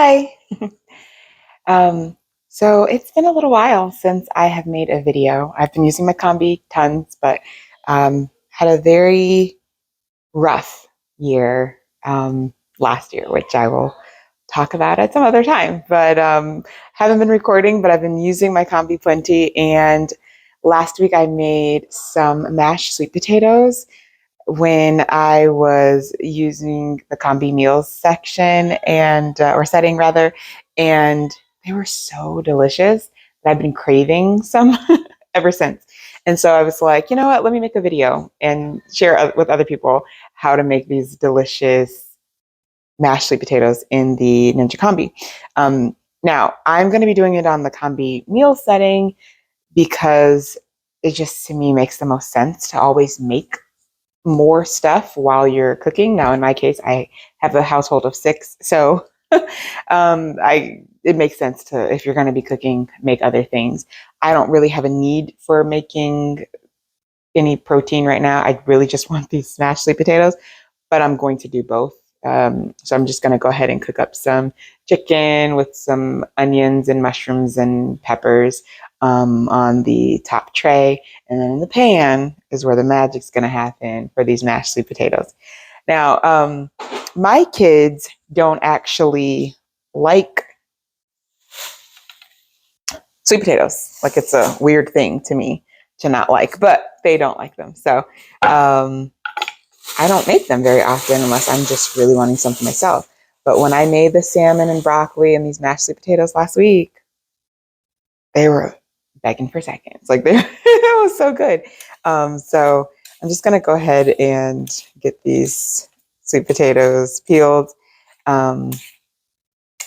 Hi. Um, so it's been a little while since I have made a video. I've been using my Combi tons, but had a very rough year last year, which I will talk about at some other time. But haven't been recording, but I've been using my Combi plenty. And last week I made some mashed sweet potatoes when I was using the Combi meals section and or setting rather, and they were so delicious that I've been craving some ever since. And so I was like, you know what? Let me make a video and share with other people how to make these delicious mashed sweet potatoes in the Ninja Combi. Now I'm going to be doing it on the Combi meal setting because it just to me makes the most sense to always make more stuff while you're cooking. Now, in my case, I have a household of 6, so I it makes sense to, if you're going to be cooking, make other things. I don't really have a need for making any protein right now. I really just want these smashed sweet potatoes, but I'm going to do both. So I'm just going to go ahead and cook up some chicken with some onions and mushrooms and peppers on the top tray. And then in the pan is where the magic's going to happen for these mashed sweet potatoes. Now, my kids don't actually like sweet potatoes. Like, it's a weird thing to me to not like, but they don't like them. So I don't make them very often unless I'm just really wanting something myself. But when I made the salmon and broccoli and these mashed sweet potatoes last week, they were begging for seconds. Like, it was so good. So I'm just going to go ahead and get these sweet potatoes peeled. I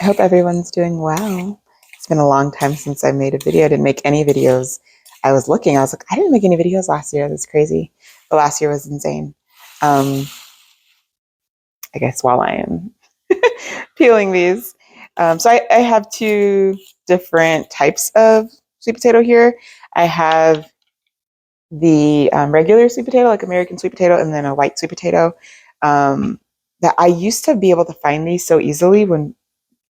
hope everyone's doing well. It's been a long time since I made a video. I didn't make any videos. I was like, I didn't make any videos last year. That's crazy. The last year was insane. I guess while I am peeling these. So I have 2 different types of sweet potato here. I have the regular sweet potato, like American sweet potato, and then a white sweet potato. That I used to be able to find these so easily when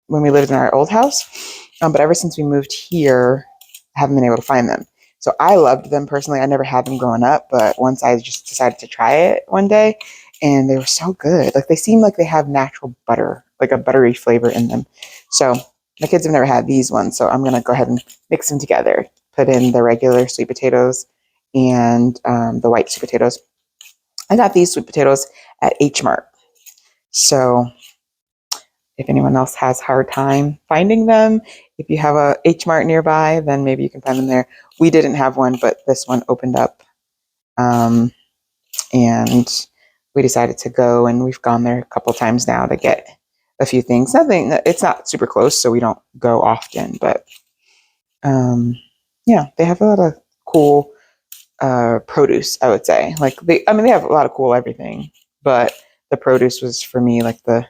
we lived in our old house. But ever since we moved here, I haven't been able to find them. So I loved them personally. I never had them growing up, but once I just decided to try it one day, and they were so good. Like, they seem like they have natural butter, like a buttery flavor in them. So my kids have never had these ones, so I'm going to go ahead and mix them together. Put in the regular sweet potatoes and the white sweet potatoes. I got these sweet potatoes at H Mart. So if anyone else has a hard time finding them, if you have a H Mart nearby, then maybe you can find them there. We didn't have one, but this one opened up. And we decided to go, and we've gone there a couple times now to get a few things. It's not super close, so we don't go often, but yeah, they have a lot of cool produce, I would say. Like, they have a lot of cool everything, but the produce was for me like the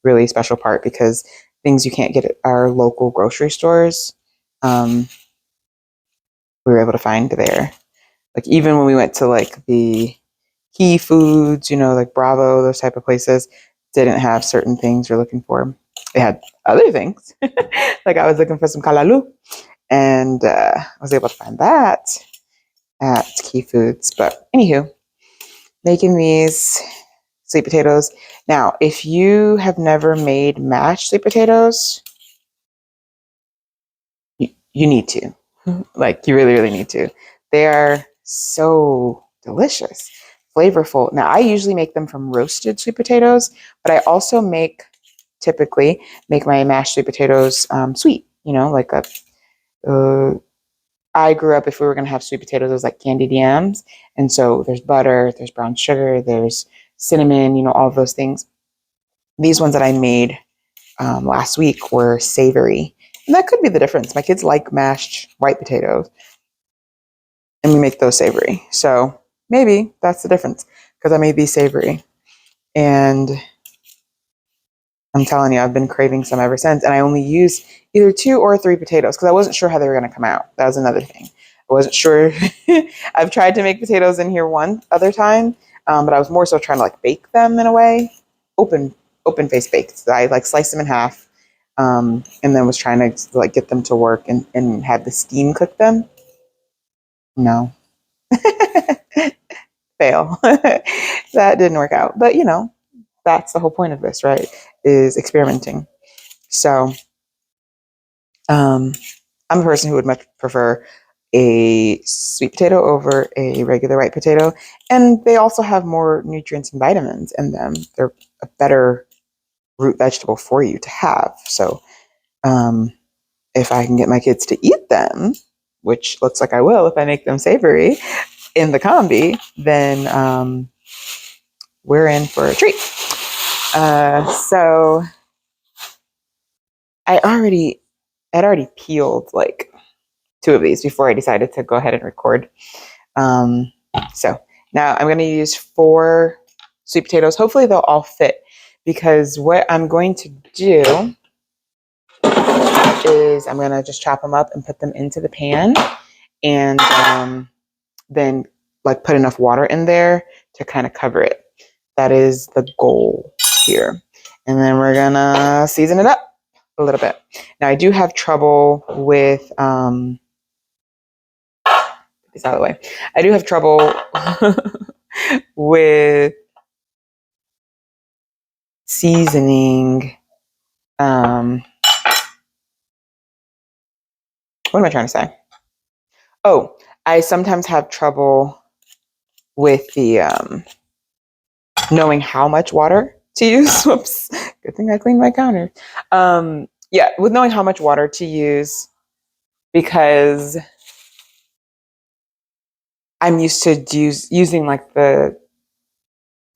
really special part, because things you can't get at our local grocery stores, we were able to find there. Like, even when we went to like the Key Foods, like Bravo, those type of places, didn't have certain things you're looking for. They had other things. Like, I was looking for some kalalu, and I was able to find that at Key Foods. But anywho, making these sweet potatoes. Now, if you have never made mashed sweet potatoes, you need to. Like, you really, really need to. They are so delicious, flavorful. Now, I usually make them from roasted sweet potatoes, but I also typically make my mashed sweet potatoes sweet. Like I grew up, if we were going to have sweet potatoes, it was like candied yams. And so there's butter, there's brown sugar, there's cinnamon, all of those things. These ones that I made last week were savory. And that could be the difference. My kids like mashed white potatoes, and we make those savory. So maybe that's the difference, because I made these savory. And I'm telling you, I've been craving some ever since. And I only used either 2 or 3 potatoes because I wasn't sure how they were going to come out. That was another thing. I wasn't sure. I've tried to make potatoes in here one other time, but I was more so trying to like bake them in a way. Open face baked. So I like sliced them in half, and then was trying to like get them to work and have the steam cook them. No. Fail. That didn't work out. But that's the whole point of this, right? Is experimenting. So I'm a person who would much prefer a sweet potato over a regular white potato. And they also have more nutrients and vitamins in them. They're a better root vegetable for you to have. So if I can get my kids to eat them, which looks like I will if I make them savory in the combi, then we're in for a treat. So I'd already peeled like 2 of these before I decided to go ahead and record. So now I'm going to use 4 sweet potatoes. Hopefully they'll all fit, because what I'm going to do is I'm going to just chop them up and put them into the pan, and then like put enough water in there to kind of cover it. That is the goal here. And then we're going to season it up a little bit. Now I do have trouble with, this out of the way. I do have trouble with seasoning. What am I trying to say? Oh, I sometimes have trouble with the knowing how much water to use. Whoops. Good thing I cleaned my counter. Yeah, with knowing how much water to use, because I'm used to using like the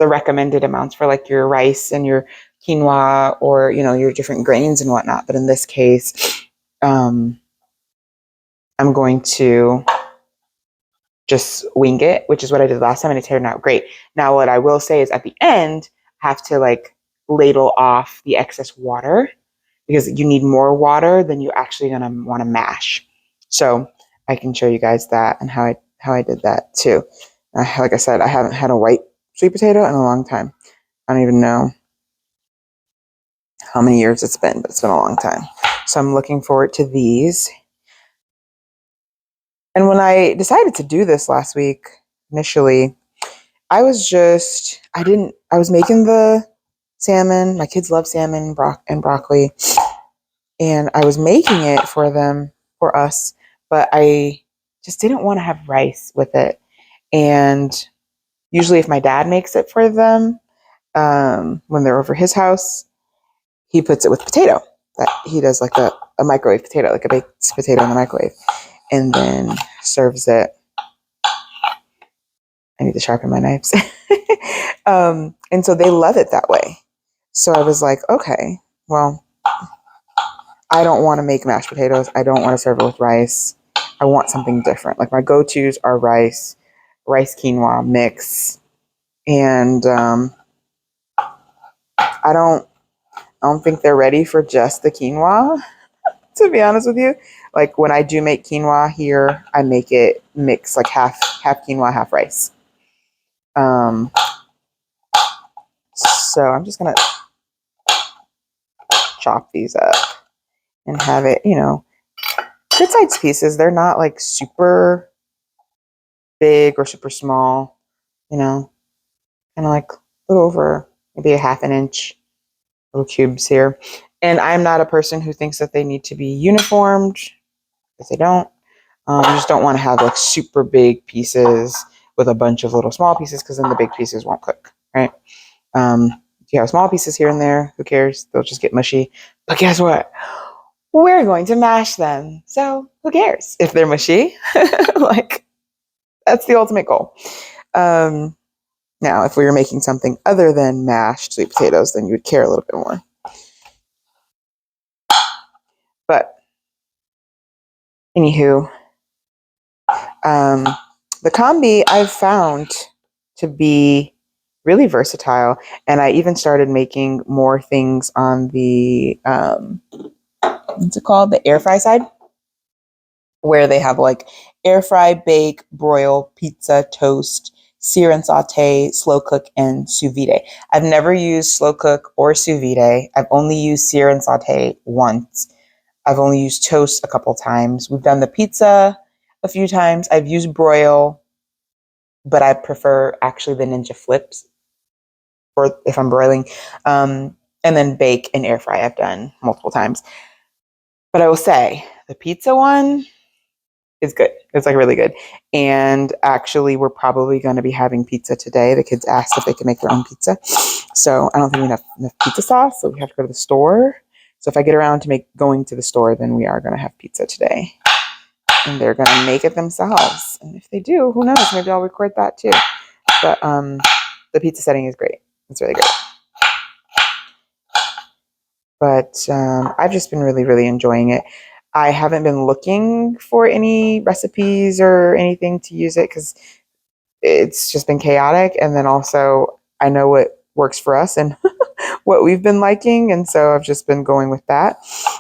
recommended amounts for like your rice and your quinoa, or your different grains and whatnot. But in this case, I'm going to just wing it, which is what I did last time, and it turned out great. Now, what I will say is at the end, I have to like ladle off the excess water, because you need more water than you're actually going to want to mash. So I can show you guys that and how I did that too. Like I said, I haven't had a white sweet potato in a long time. I don't even know how many years it's been, but it's been a long time. So I'm looking forward to these. And when I decided to do this last week, initially, I was making the salmon. My kids love salmon and broccoli. And I was making it for us, but I just didn't want to have rice with it. And usually if my dad makes it for them, when they're over his house, he puts it with potato. That he does like a microwave potato, like a baked potato in the microwave, and then serves it. I need to sharpen my knives. And so they love it that way. So I was like, okay, well, I don't want to make mashed potatoes. I don't want to serve it with rice. I want something different. Like my go-tos are rice quinoa mix, and I don't think they're ready for just the quinoa, to be honest with you. Like when I do make quinoa here, I make it mix like half quinoa, half rice. So I'm just gonna chop these up and have it, good sized pieces. They're not like super big or super small, kind of like a little over maybe a half an inch, little cubes here. And I'm not a person who thinks that they need to be uniformed, because they don't. You just don't want to have like super big pieces with a bunch of little small pieces, because then the big pieces won't cook, right? If you have small pieces here and there, who cares? They'll just get mushy. But guess what? We're going to mash them. So who cares if they're mushy? Like, that's the ultimate goal. Now, if we were making something other than mashed sweet potatoes, then you would care a little bit more. But anywho, the combi I've found to be really versatile, and I even started making more things on the what's it called, the air fry side, where they have like air fry, bake, broil, pizza, toast, sear and saute, slow cook, and sous vide. I've never used slow cook or sous vide. I've only used sear and saute once. I've only used toast a couple times. We've done the pizza a few times. I've used broil, but I prefer actually the Ninja flips or if I'm broiling. And then bake and air fry I've done multiple times. But I will say the pizza one is good. It's like really good. And actually, we're probably going to be having pizza today. The kids asked if they could make their own pizza. So I don't think we have enough pizza sauce. So we have to go to the store. So if I get around to going to the store, then we are going to have pizza today. And they're going to make it themselves. And if they do, who knows? Maybe I'll record that too. But the pizza setting is great. It's really great. But I've just been really, really enjoying it. I haven't been looking for any recipes or anything to use it because it's just been chaotic. And then also I know what works for us and what we've been liking. And so I've just been going with that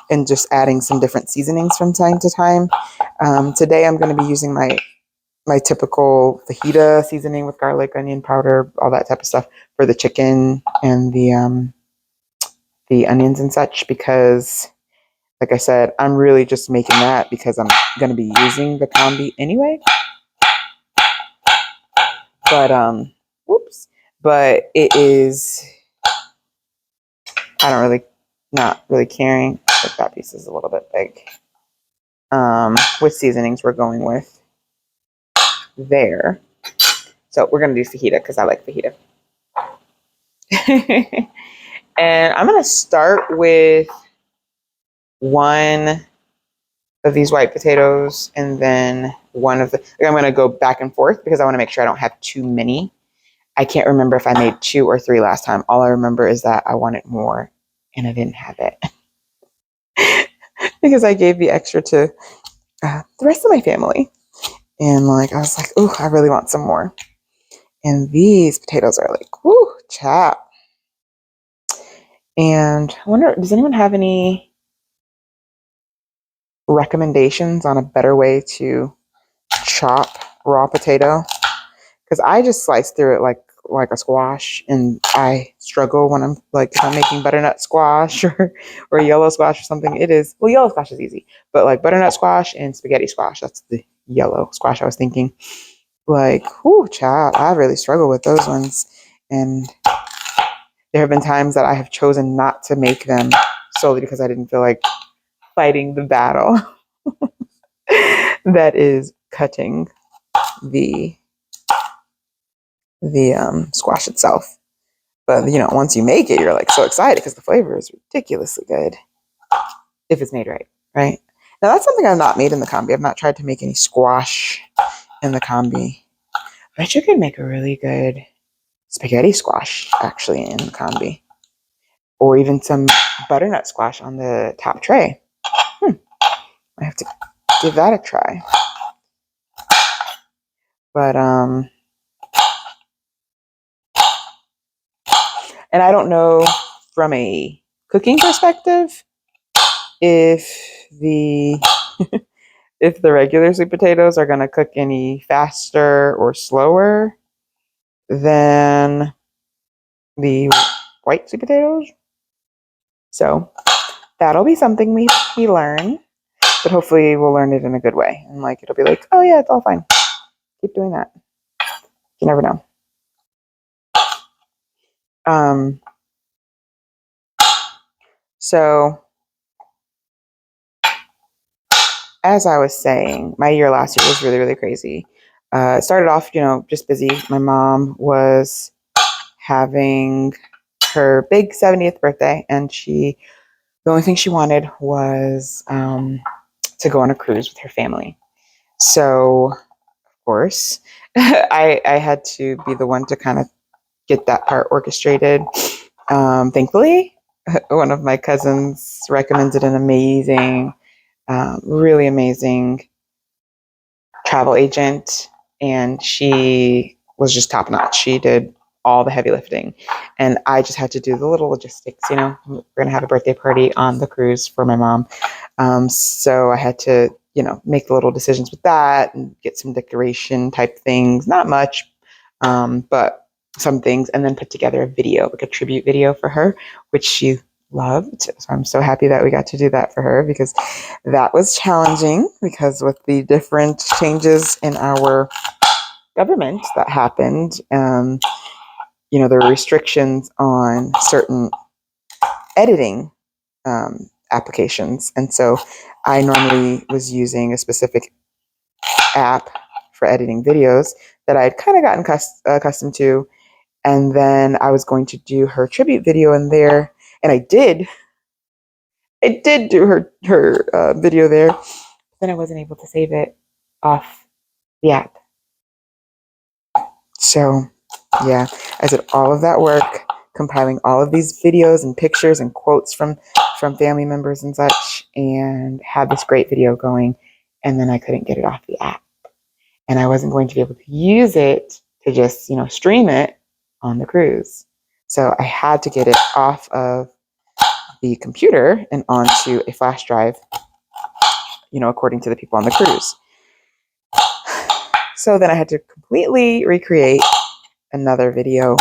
and just adding some different seasonings from time to time. Today I'm going to be using my typical fajita seasoning with garlic, onion powder, all that type of stuff for the chicken and the onions and such, because like I said, I'm really just making that because I'm going to be using the combi anyway. But, but it is, I don't really, not really caring. Like that piece is a little bit big. With seasonings we're going with there. So we're going to do fajita because I like fajita. And I'm going to start with one of these white potatoes and then one of I'm going to go back and forth because I want to make sure I don't have too many. I can't remember if I made 2 or 3 last time. All I remember is that I wanted more and I didn't have it because I gave the extra to the rest of my family. And like, I was like, oh, I really want some more. And these potatoes are like, whoo, chap. And I wonder, does anyone have any recommendations on a better way to chop raw potato? Because I just slice through it like a squash, and I struggle when I'm like, if I'm making butternut squash or yellow squash or something. It is, well, yellow squash is easy, but like butternut squash and spaghetti squash, that's the yellow squash I was thinking. Like, whoo, child, I really struggle with those ones. And there have been times that I have chosen not to make them solely because I didn't feel like fighting the battle that is cutting the squash itself. But once you make it, you're like so excited because the flavor is ridiculously good if it's made right? Now that's something I've not made in the combi. I've not tried to make any squash in the combi. I bet you could make a really good spaghetti squash actually in the combi, or even some butternut squash on the top tray. I have to give that a try. But and I don't know from a cooking perspective if the if the regular sweet potatoes are going to cook any faster or slower than the white sweet potatoes. So that'll be something we learn, but hopefully we'll learn it in a good way. And like, it'll be like, oh yeah, it's all fine. Keep doing that. You never know. So as I was saying, my year last year was really, really crazy. It started off, just busy. My mom was having her big 70th birthday, and the only thing she wanted was to go on a cruise with her family. So, of course, I had to be the one to kind of get that part orchestrated. Thankfully, one of my cousins recommended an amazing, really amazing travel agent, and she was just top notch. She did all the heavy lifting, and I just had to do the little logistics. We're gonna have a birthday party on the cruise for my mom, so I had to make the little decisions with that and get some decoration type things. Not much, but some things, and then put together a video, like a tribute video for her, which she loved. So I'm so happy that we got to do that for her, because that was challenging, because with the different changes in our government that happened, there were restrictions on certain editing applications. And so I normally was using a specific app for editing videos that I had kind of gotten accustomed to. And then I was going to do her tribute video in there. And I did do her video there. Then I wasn't able to save it off the app. So yeah, I did all of that work, compiling all of these videos and pictures and quotes from family members and such, and had this great video going. And then I couldn't get it off the app, and I wasn't going to be able to use it to just stream it on the cruise. So I had to get it off of the computer and onto a flash drive, according to the people on the cruise. So then I had to completely recreate another video.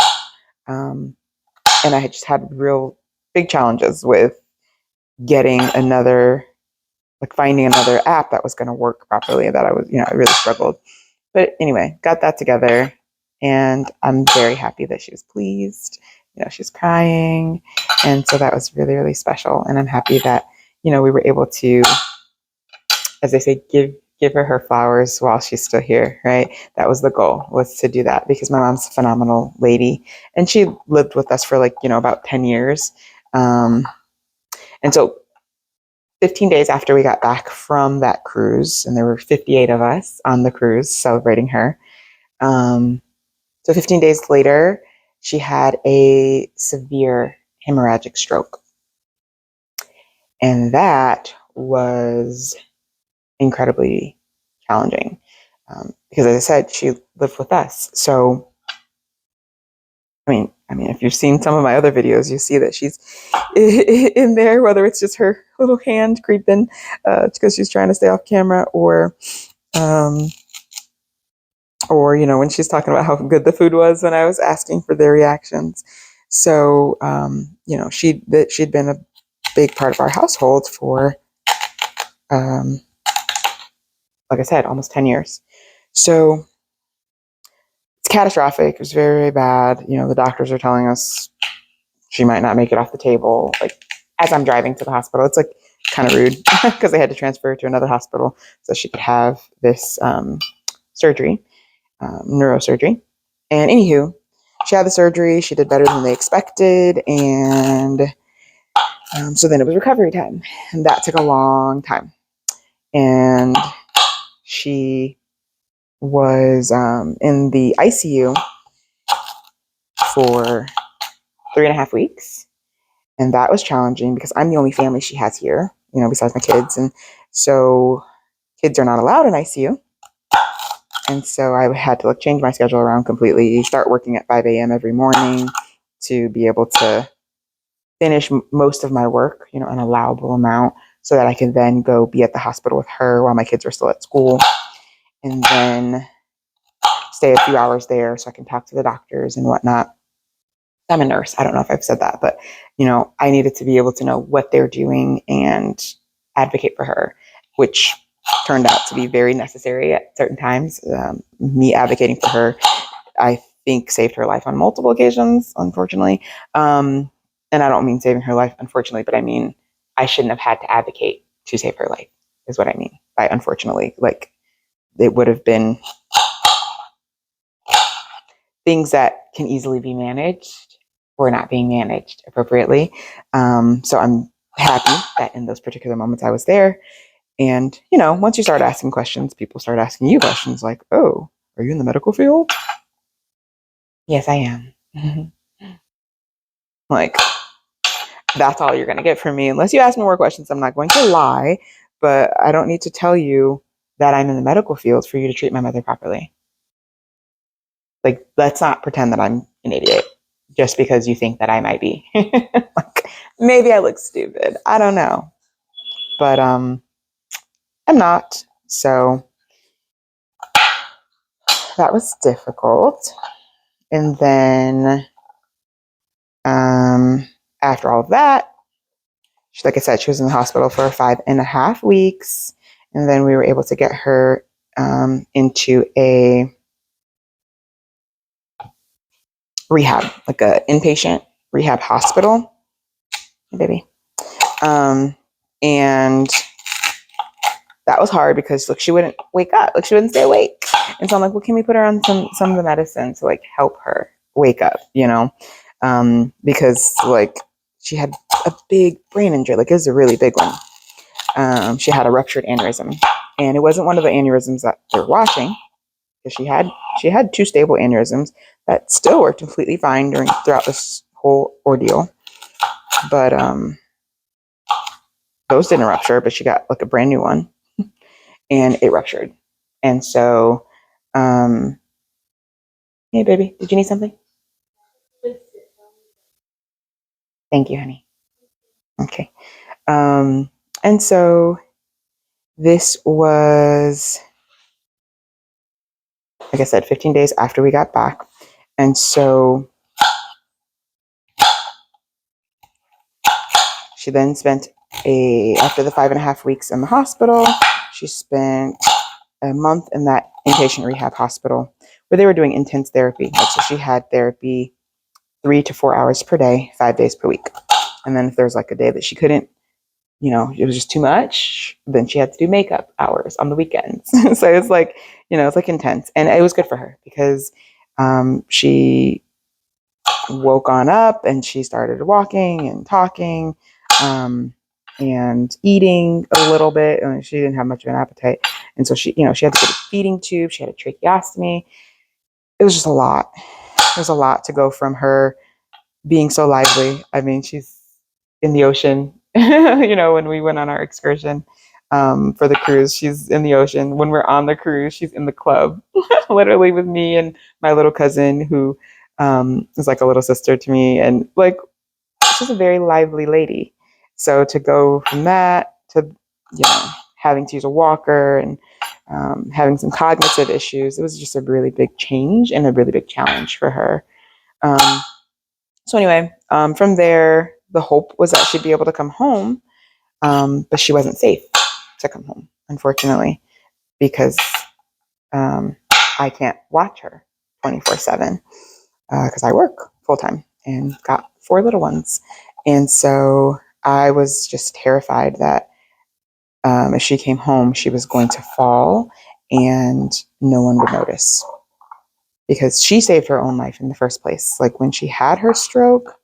And I just had real big challenges with getting finding another app that was going to work properly, that I really struggled. But anyway, got that together, and I'm very happy that she was pleased. She's crying. And so that was really, really special. And I'm happy that, we were able to, as they say, give her flowers while she's still here, right? That was the goal, was to do that, because my mom's a phenomenal lady, and she lived with us for about 10 years. And so 15 days after we got back from that cruise, and there were 58 of us on the cruise celebrating her. So 15 days later, she had a severe hemorrhagic stroke. And that was incredibly challenging, because, as I said, she lived with us. So, I mean, if you've seen some of my other videos, you see that she's in there, whether it's just her little hand creeping because she's trying to stay off camera, or when she's talking about how good the food was when I was asking for their reactions. So, she'd been a big part of our household for, like I said, almost 10 years. So it's catastrophic. It was very, very bad. The doctors are telling us she might not make it off the table, like, as I'm driving to the hospital. It's like kind of rude, because they had to transfer her to another hospital so she could have this surgery, neurosurgery. And anywho, she had the surgery. She did better than they expected. And so then it was recovery time. And that took a long time. And she was in the ICU for 3.5 weeks. And that was challenging, because I'm the only family she has here, besides my kids. And so kids are not allowed in ICU. And so I had to change my schedule around completely, start working at 5 a.m. every morning to be able to finish most of my work, an allowable amount, so that I could then go be at the hospital with her while my kids were still at school, and then stay a few hours there so I can talk to the doctors and whatnot. I'm a nurse. I don't know if I've said that, but, I needed to be able to know what they're doing and advocate for her, which turned out to be very necessary at certain times. Me advocating for her, I think, saved her life on multiple occasions, unfortunately. And I don't mean saving her life, unfortunately, but I mean, I shouldn't have had to advocate to save her life, is what I mean by unfortunately. Like, it would have been things that can easily be managed were not being managed appropriately. So I'm happy that in those particular moments I was there. And, once you start asking questions, people start asking you questions like, oh, are you in the medical field? Yes, I am. Like, that's all you're going to get from me. Unless you ask me more questions, I'm not going to lie. But I don't need to tell you that I'm in the medical field for you to treat my mother properly. Like, let's not pretend that I'm an idiot just because you think that I might be. Like, maybe I look stupid. I don't know. But I'm not. So that was difficult. And then after all of that, like I said, she was in the hospital for 5.5 weeks. And then we were able to get her into a rehab, like an inpatient rehab hospital. Hey, baby. And that was hard because she wouldn't wake up, she wouldn't stay awake. And so I'm like, well, can we put her on some of the medicine to like help her wake up, because like she had a big brain injury, like it was a really big one. She had a ruptured aneurysm, and it wasn't one of the aneurysms that they're watching, because she had 2 stable aneurysms that still were completely fine throughout this whole ordeal, but those didn't rupture, but she got like a brand new one, and it ruptured. And so, hey, baby, did you need something? Thank you, honey. Okay. And so this was, like I said, 15 days after we got back. And so she then spent after the 5.5 weeks in the hospital, she spent a month in that inpatient rehab hospital where they were doing intense therapy. So she had therapy 3 to 4 hours per day, 5 days per week. And then if there's like a day that she couldn't, it was just too much, then she had to do makeup hours on the weekends. So it's like, it's like intense. And it was good for her because she woke on up and she started walking and talking and eating a little bit. And she didn't have much of an appetite. And so she had to get a feeding tube. She had a tracheostomy. It was just a lot. It was a lot to go from her being so lively. I mean, she's in the ocean, when we went on our excursion for the cruise, she's in the ocean. When we're on the cruise, she's in the club, literally with me and my little cousin who is like a little sister to me. And like, she's a very lively lady. So to go from that to, having to use a walker and having some cognitive issues, it was just a really big change and a really big challenge for her. So anyway, from there, the hope was that she'd be able to come home, but she wasn't safe to come home, unfortunately, because I can't watch her 24/7 because I work full time and got 4 little ones. And so I was just terrified that if she came home, she was going to fall and no one would notice, because she saved her own life in the first place. Like when she had her stroke,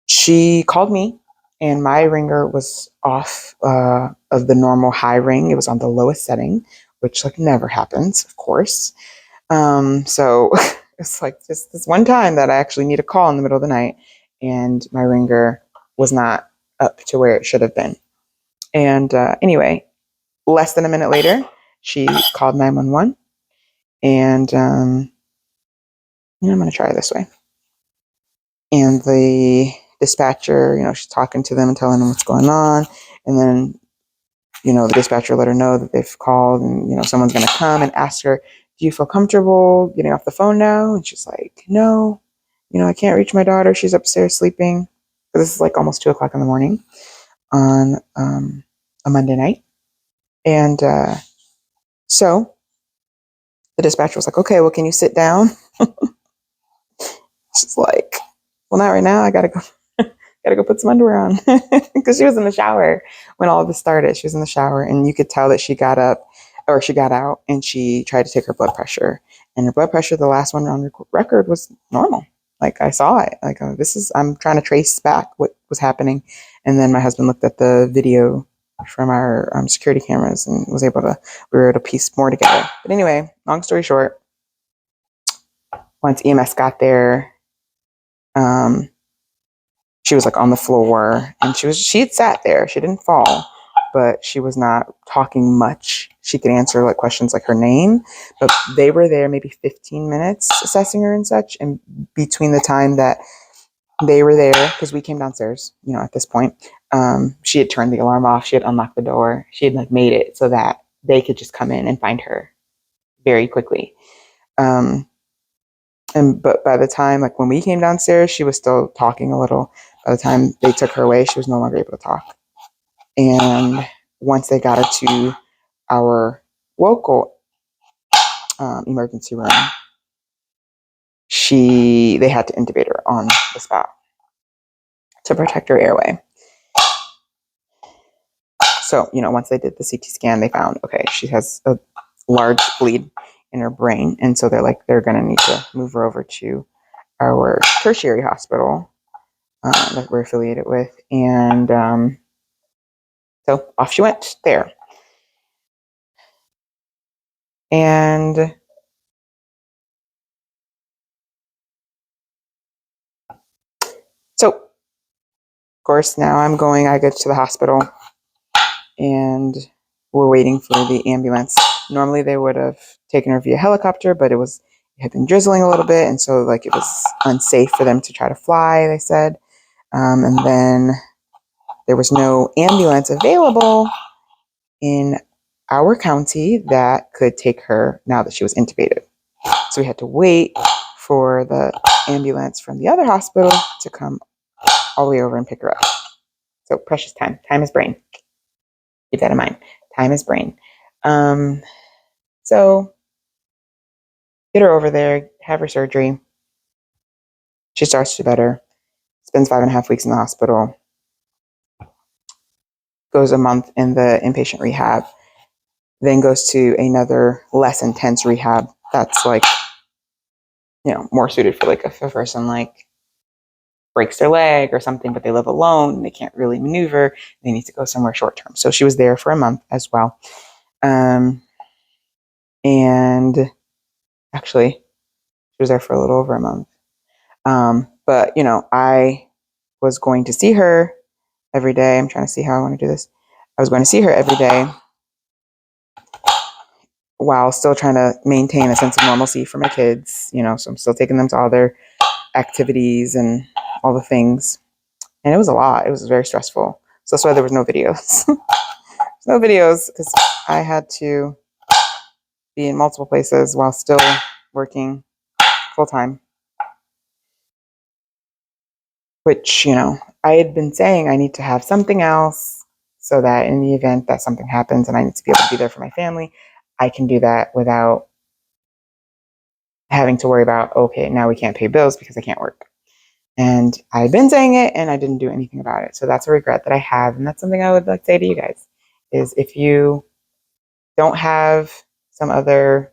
she called me and my ringer was off of the normal high ring. It was on the lowest setting, which like never happens, of course. So it's like just this one time that I actually need a call in the middle of the night, and my ringer was not up to where it should have been. And anyway, less than a minute later, she called 911, and I'm going to try this way. And the dispatcher, she's talking to them and telling them what's going on. And then, the dispatcher let her know that they've called and, someone's going to come and ask her, do you feel comfortable getting off the phone now? And she's like, no, I can't reach my daughter. She's upstairs sleeping. This is like almost 2:00 in the morning on a Monday night. And so the dispatcher was like, okay, well, can you sit down? She's like, well, not right now. I gotta go put some underwear on, because she was in the shower when all of this started. She was in the shower, and you could tell that she got up, or she got out, and she tried to take her blood pressure. And her blood pressure, the last one on record, was normal. Like I saw it. Like I'm trying to trace back what was happening, and then my husband looked at the video from our security cameras and we were able to piece more together. But anyway, long story short, once EMS got there, she was like on the floor, and she had sat there. She didn't fall, but she was not talking much. She could answer like questions like her name, but they were there maybe 15 minutes assessing her and such. And between the time that they were there, because we came downstairs, at this point, she had turned the alarm off. She had unlocked the door. She had like made it so that they could just come in and find her very quickly. But by the time, like when we came downstairs, she was still talking a little. By the time they took her away, she was no longer able to talk. And once they got her to our local emergency room, they had to intubate her on the spot to protect her airway. So, once they did the CT scan, they found, okay, she has a large bleed in her brain. And so they're going to need to move her over to our tertiary hospital that we're affiliated with. And so off she went there. And so, of course, now I go to the hospital and we're waiting for the ambulance. Normally they would have taken her via helicopter, but it had been drizzling a little bit. And so it was unsafe for them to try to fly, they said. And then there was no ambulance available in our county that could take her now that she was intubated. So we had to wait for the ambulance from the other hospital to come all the way over and pick her up. So precious time. Time is brain. Keep that in mind. Time is brain. So get her over there, have her surgery. She starts to do better. Spends 5.5 weeks in the hospital. Goes a month in the inpatient rehab. Then goes to another less intense rehab that's more suited for if a person breaks their leg or something, but they live alone and they can't really maneuver. They need to go somewhere short term. So she was there for a month as well. And actually, she was there for a little over a month. But I was going to see her every day. I'm trying to see how I want to do this. I was going to see her every day while still trying to maintain a sense of normalcy for my kids, so I'm still taking them to all their activities and all the things. And it was a lot. It was very stressful. So that's why there was no videos. No videos because I had to be in multiple places while still working full time. Which, I had been saying I need to have something else so that in the event that something happens and I need to be able to be there for my family, I can do that without having to worry about, okay, now we can't pay bills because I can't work. And I had been saying it and I didn't do anything about it. So that's a regret that I have. And that's something I would like to say to you guys is if you don't have some other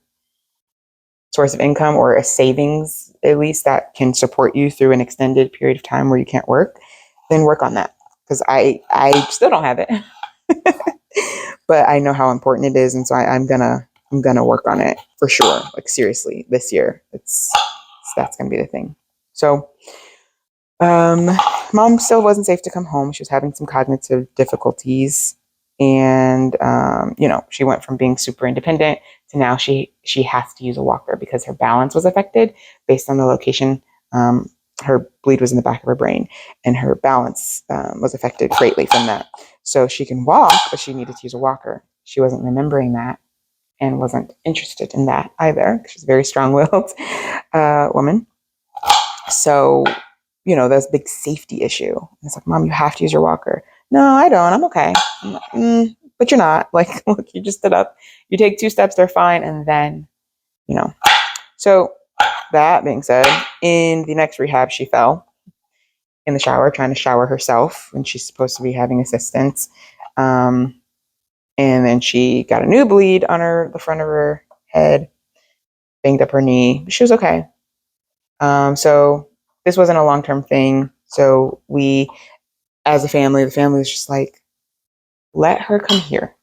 source of income or a savings, at least that can support you through an extended period of time where you can't work, then work on that. Because I still don't have it, but I know how important it is. And so I'm gonna work on it for sure. Seriously, this year, that's gonna be the thing. So, mom still wasn't safe to come home. She was having some cognitive difficulties. And, she went from being super independent to now she has to use a walker because her balance was affected based on the location. Her bleed was in the back of her brain and her balance was affected greatly from that. So she can walk, but she needed to use a walker. She wasn't remembering that and wasn't interested in that either. She's a very strong-willed woman. So, that's a big safety issue. And it's like, Mom, you have to use your walker. No, I don't. I'm okay. I'm like, but you're not. Look, you just stood up. You take 2 steps, they're fine. And then, So that being said, in the next rehab, she fell in the shower, trying to shower herself when she's supposed to be having assistance. And then she got a new bleed on the front of her head, banged up her knee. But she was okay. So this wasn't a long-term thing. So we, as a family, the family was just like, let her come here.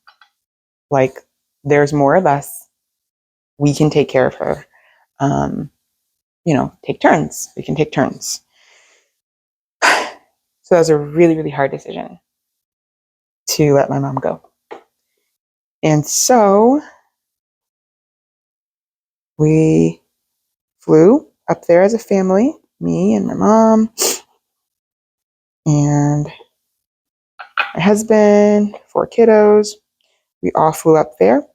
There's more of us. We can take care of her. Take turns. We can take turns. So that was a really, really hard decision to let my mom go. And so we flew up there as a family, me and my mom and my husband, 4 kiddos. We all flew up there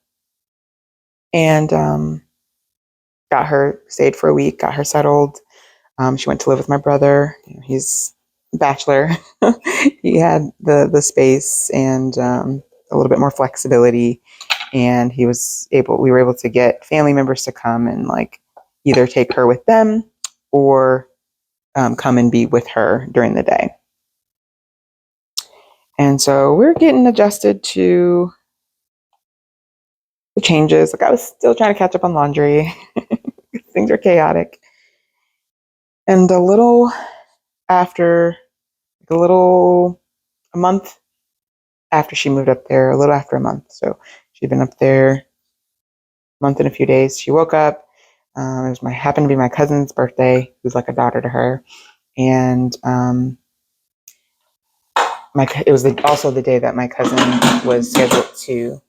and stayed for a week, got her settled. She went to live with my brother. He's a bachelor. He had the space and a little bit more flexibility, and we were able to get family members to come and like either take her with them or come and be with her during the day. And so we're getting adjusted to the changes. Like I was still trying to catch up on laundry. Things are chaotic. And after, a month after she moved up there, a little after a month. So she'd been up there a month and a few days. She woke up. Happened to be my cousin's birthday, who's like a daughter to her. And it was also the day that my cousin was scheduled to,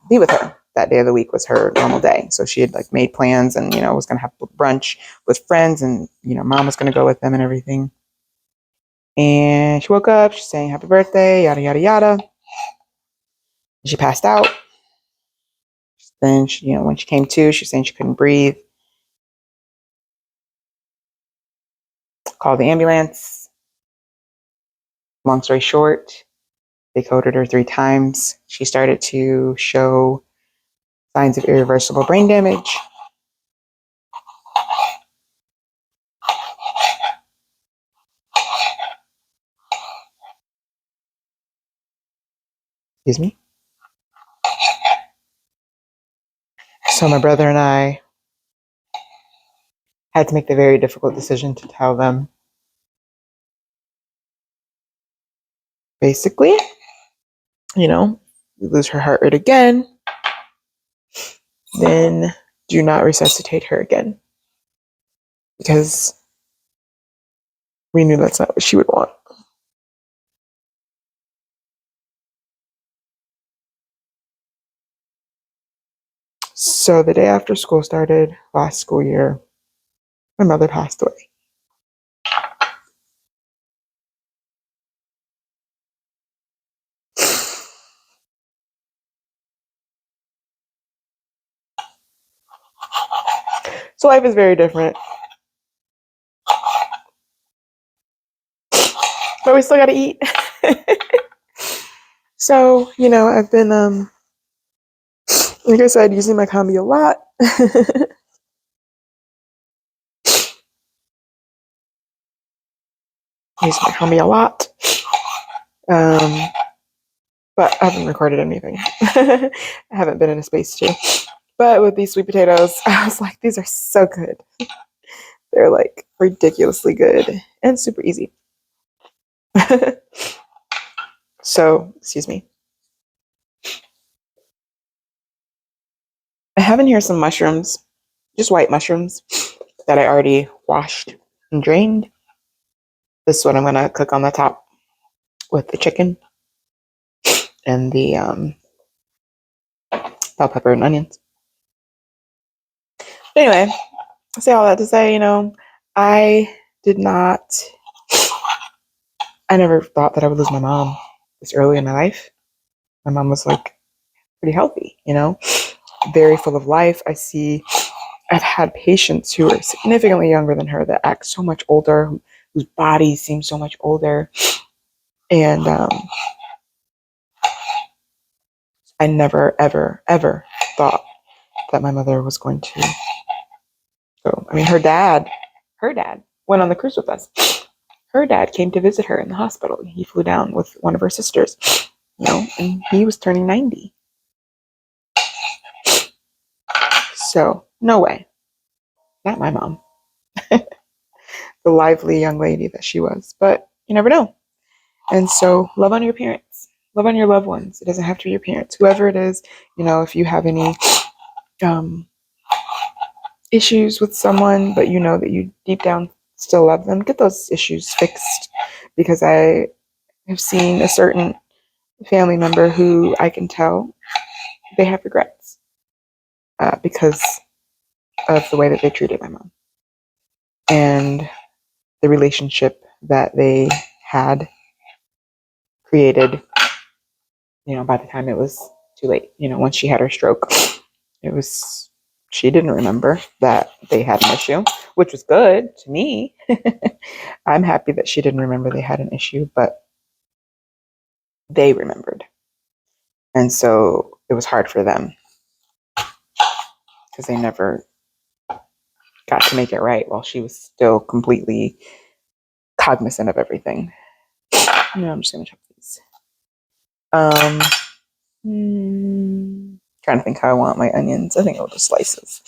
be with her. That day of the week was her normal day. So she had like made plans and, was going to have brunch with friends and, mom was going to go with them and everything. And she woke up, she's saying happy birthday, yada, yada, yada. She passed out. Then, when she came to, she's saying she couldn't breathe. Called the ambulance. Long story short, they coded her 3 times. She started to show signs of irreversible brain damage. Excuse me. So my brother and I had to make the very difficult decision to tell them, basically, we lose her heart rate again, then do not resuscitate her again. Because we knew that's not what she would want. So the day after school started, last school year, my mother passed away. So life is very different. But we still got to eat. So, I've been, like I said, using my Combi a lot. Using my Combi a lot. But I haven't recorded anything. I haven't been in a space to. But with these sweet potatoes, I was like, these are so good. They're like ridiculously good and super easy. So, excuse me. I have in here some mushrooms, just white mushrooms that I already washed and drained. This is what I'm going to cook on the top with the chicken and the bell pepper and onions. But anyway, I say all that to say, I never thought that I would lose my mom this early in my life. My mom was like pretty healthy, very full of life. I've had patients who are significantly younger than her that act so much older, whose bodies seem so much older. And I never, ever, ever thought that my mother was going to go. I mean, her dad went on the cruise with us. Her dad came to visit her in the hospital. He flew down with one of her sisters, and he was turning 90. So, no way. Not my mom. The lively young lady that she was. But you never know. And so, love on your parents. Love on your loved ones. It doesn't have to be your parents. Whoever it is, if you have any issues with someone, but you know that you deep down still love them, get those issues fixed. Because I have seen a certain family member who I can tell they have regrets because of the way that they treated my mom and the relationship that they had created, by the time it was too late. Once she had her stroke, it was she didn't remember that they had an issue, which was good to me. I'm happy that she didn't remember they had an issue, but they remembered. And so it was hard for them because they never got to make it right while she was still completely cognizant of everything. No, I'm just going to chop these. Trying to think how I want my onions. I think I'll just slices.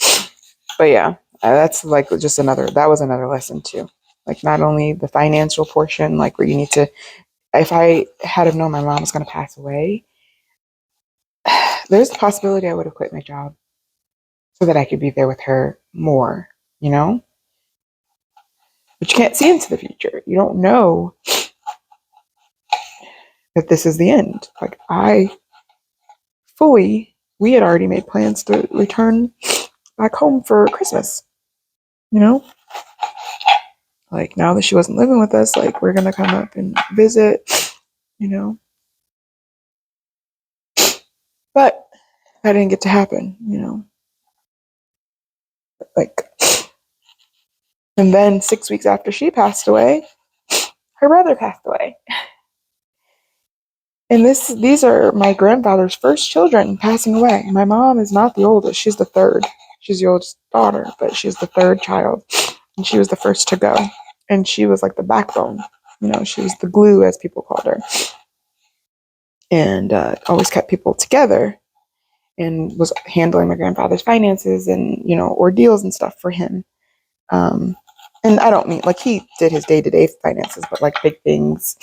But yeah, that's like just that was another lesson too. Like not only the financial portion, like where you need to, if I had have known my mom was going to pass away, there's the possibility I would have quit my job so that I could be there with her more, you know? But you can't see into the future. You don't know that this is the end. Like we had already made plans to return back home for Christmas, you know? Like now that she wasn't living with us, like we're gonna come up and visit, you know? But that didn't get to happen, you know? Like, and then 6 weeks after she passed away, her brother passed away. And these are my grandfather's first children passing away. My mom is not the oldest, she's the third. She's the oldest daughter, but she's the third child. And she was the first to go. And she was like the backbone. You know, she was the glue, as people called her. And always kept people together and was handling my grandfather's finances and, you know, ordeals and stuff for him. And I don't mean, like, he did his day-to-day finances, but like big things,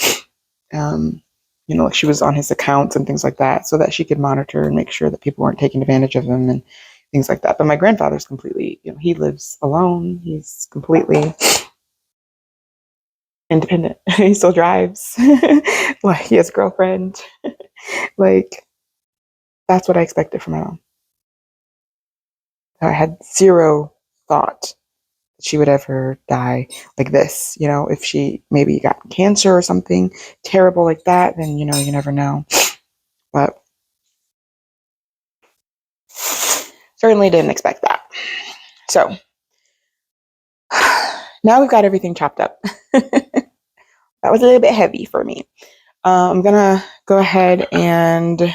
you know, like she was on his accounts and things like that so that she could monitor and make sure that people weren't taking advantage of him and things like that. But my grandfather's completely, you know, he lives alone. He's completely independent. He still drives. Like, he has a girlfriend. Like, that's what I expected from my mom. I had zero thought that she would ever die like this. You know, if she maybe got cancer or something terrible like that, then, you know, you never know. But certainly didn't expect that. So now we've got everything chopped up. That was a little bit heavy for me. I'm gonna go ahead and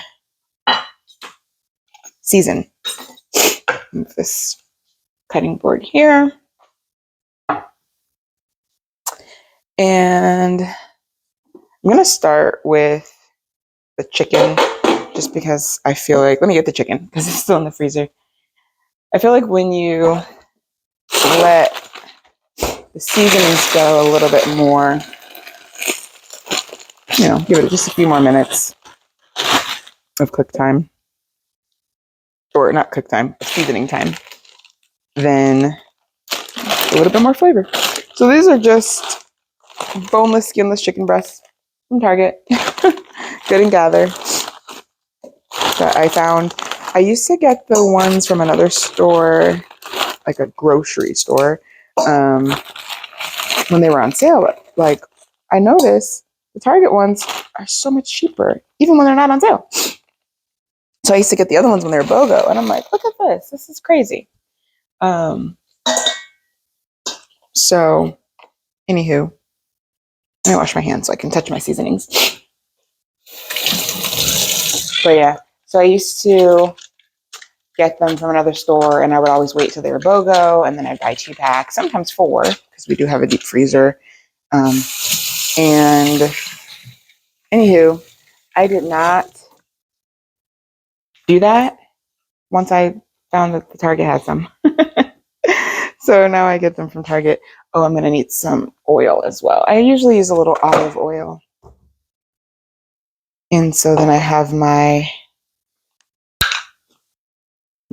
season. Move this cutting board here. And I'm gonna start with the chicken just because I feel like, let me get the chicken because it's still in the freezer. I feel like when you let the seasonings go a little bit more, you know, give it just a few more minutes of cook time, or not cook time, seasoning time, then a little bit more flavor. So these are just boneless, skinless chicken breasts from Target. Good and gather. That I found. I used to get the ones from another store, like a grocery store, when they were on sale. But like, I noticed the Target ones are so much cheaper, even when they're not on sale. So I used to get the other ones when they were BOGO, and I'm like, look at this. This is crazy. So, anywho, let me wash my hands so I can touch my seasonings. But yeah, so I used to get them from another store, and I would always wait till they were BOGO, and then I'd buy 2 packs, sometimes 4, because we do have a deep freezer. And anywho, I did not do that once I found that the Target had some. So now I get them from Target. Oh, I'm going to need some oil as well. I usually use a little olive oil. And so then I have my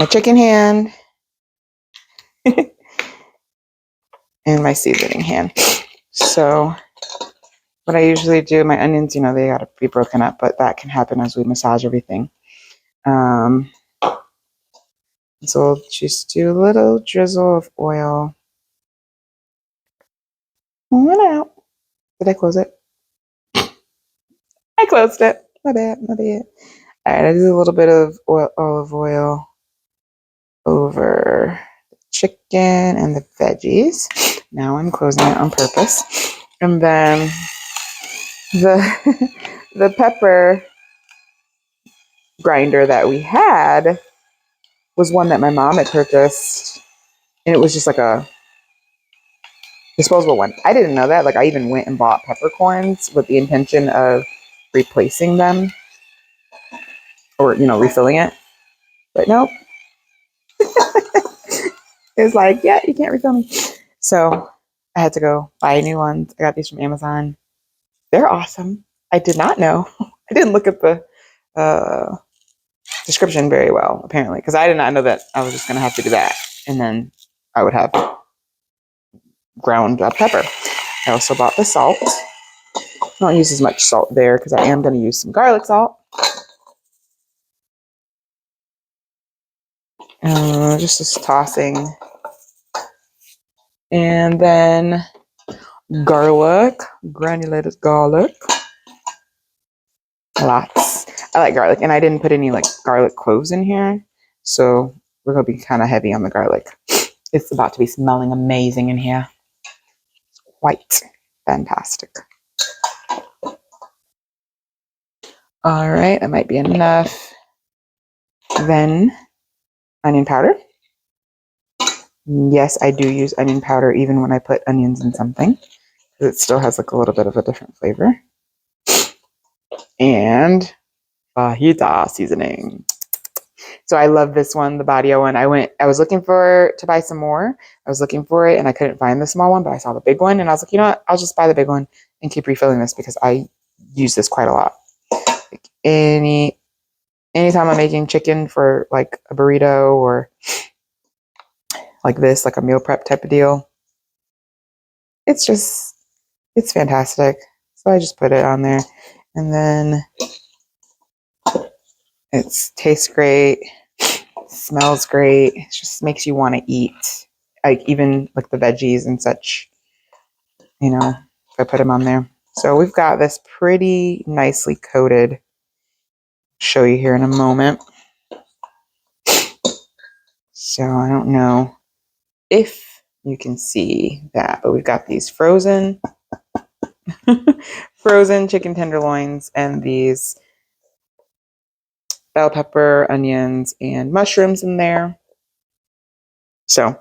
chicken hand and my seasoning hand. So what I usually do, my onions, you know, they got to be broken up, but that can happen as we massage everything. So we'll just do a little drizzle of oil. Pull it out. Did I close it? I closed it. My bad. All right, I do a little bit of olive oil over the chicken and the veggies. Now I'm closing it on purpose. And then the the pepper grinder that we had was one that my mom had purchased, and it was just like a disposable one. I didn't know that. Like, I even went and bought peppercorns with the intention of replacing them or, refilling it. But nope. It was like, yeah, you can't refill me. So I had to go buy new ones. I got these from Amazon. They're awesome. I did not know. I didn't look at the description very well, apparently, because I did not know that I was just going to have to do that. And then I would have ground up pepper. I also bought the salt. I don't use as much salt there because I am going to use some garlic salt. Just tossing. And then garlic, granulated garlic. Lots. I like garlic, and I didn't put any like garlic cloves in here, so we're gonna be kind of heavy on the garlic. It's about to be smelling amazing in here. Quite fantastic. All right, that might be enough. Then onion powder. Yes, I do use onion powder even when I put onions in something, because it still has like a little bit of a different flavor. And fajita seasoning. So I love this one, the Badio one. I was looking to buy some more. I was looking for it and I couldn't find the small one, but I saw the big one and I was like, you know what? I'll just buy the big one and keep refilling this because I use this quite a lot. Like anytime I'm making chicken for like a burrito or like this, like a meal prep type of deal, it's fantastic. So I just put it on there, and then it tastes great, smells great. It just makes you want to eat, like even like the veggies and such, if I put them on there. So we've got this pretty nicely coated. I'll show you here in a moment. So I don't know if you can see that, but we've got these frozen chicken tenderloins and these bell pepper, onions, and mushrooms in there. So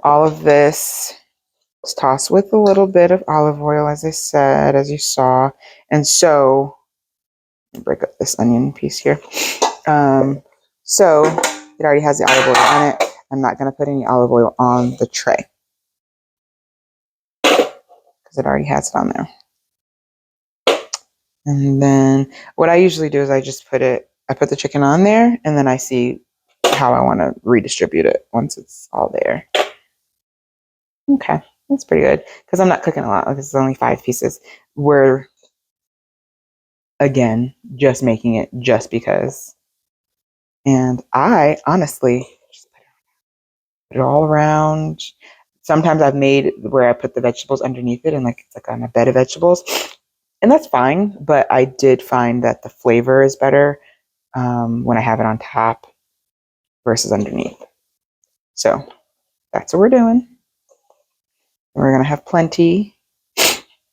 all of this is tossed with a little bit of olive oil, as I said, as you saw. And so, let me break up this onion piece here. So it already has the olive oil on it. I'm not going to put any olive oil on the tray because it already has it on there. And then what I usually do is I put the chicken on there, and then I see how I want to redistribute it once it's all there. Okay, that's pretty good because I'm not cooking a lot. This is only 5 pieces. We're, again, just making it just because. And I honestly just put it all around. Sometimes I've made where I put the vegetables underneath it and it's like on a bed of vegetables. And that's fine, but I did find that the flavor is better when I have it on top versus underneath. So that's what we're doing. We're going to have plenty.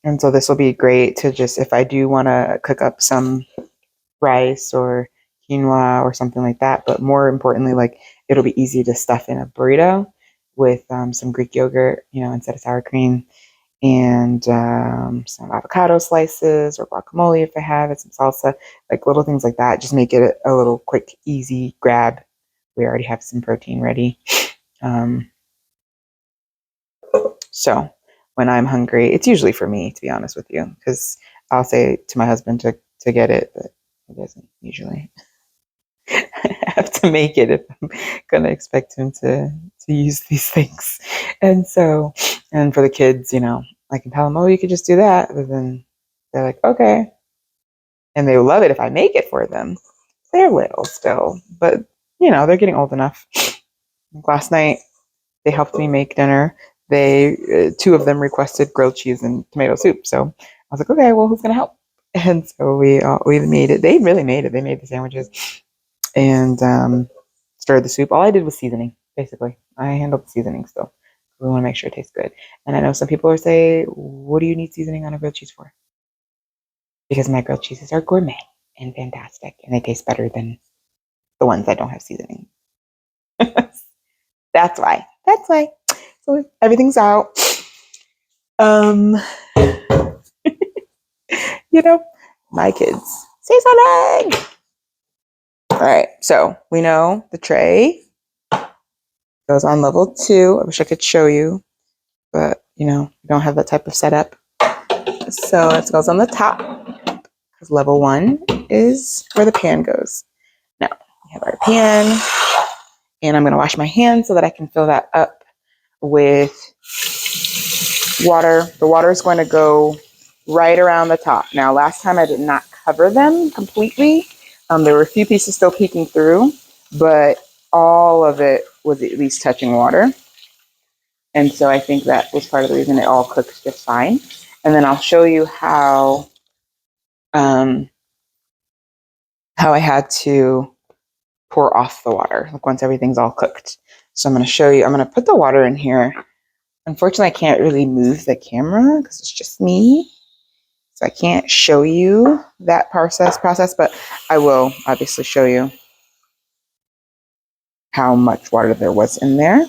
And so this will be great to just, if I do want to cook up some rice or quinoa or something like that, but more importantly, it'll be easy to stuff in a burrito with some Greek yogurt, instead of sour cream, and some avocado slices or guacamole if I have it, some salsa, like little things like that. Just make it a little quick, easy grab. We already have some protein ready. So when I'm hungry, it's usually for me, to be honest with you, because I'll say to my husband to get it, but he doesn't usually. I have to make it if I'm going to expect him to use these things. And so, and for the kids, I can tell them, oh, you could just do that. But then they're like, okay. And they love it if I make it for them. They're little still, but, they're getting old enough. Last night, they helped me make dinner. They, 2 of them requested grilled cheese and tomato soup. So I was like, okay, well, who's going to help? And so we made it. They really made it. They made the sandwiches and stirred the soup. All I did was seasoning. basically. I handle the seasoning still. We want to make sure it tastes good. And I know some people are saying, what do you need seasoning on a grilled cheese for? Because my grilled cheeses are gourmet and fantastic, and they taste better than the ones that don't have seasoning. That's why. That's why. So everything's out. Um, you know, my kids say something. All right, so we know the tray goes on level 2. I wish I could show you, but we don't have that type of setup. So it goes on the top because level 1 is where the pan goes. Now we have our pan, and I'm going to wash my hands so that I can fill that up with water. The water is going to go right around the top. Now, last time I did not cover them completely. There were a few pieces still peeking through, but all of it was at least touching water. And so I think that was part of the reason it all cooks just fine. And then I'll show you how I had to pour off the water, like once everything's all cooked. So I'm going to show you, I'm going to put the water in here. Unfortunately, I can't really move the camera because it's just me. So I can't show you that process, but I will obviously show you how much water there was in there.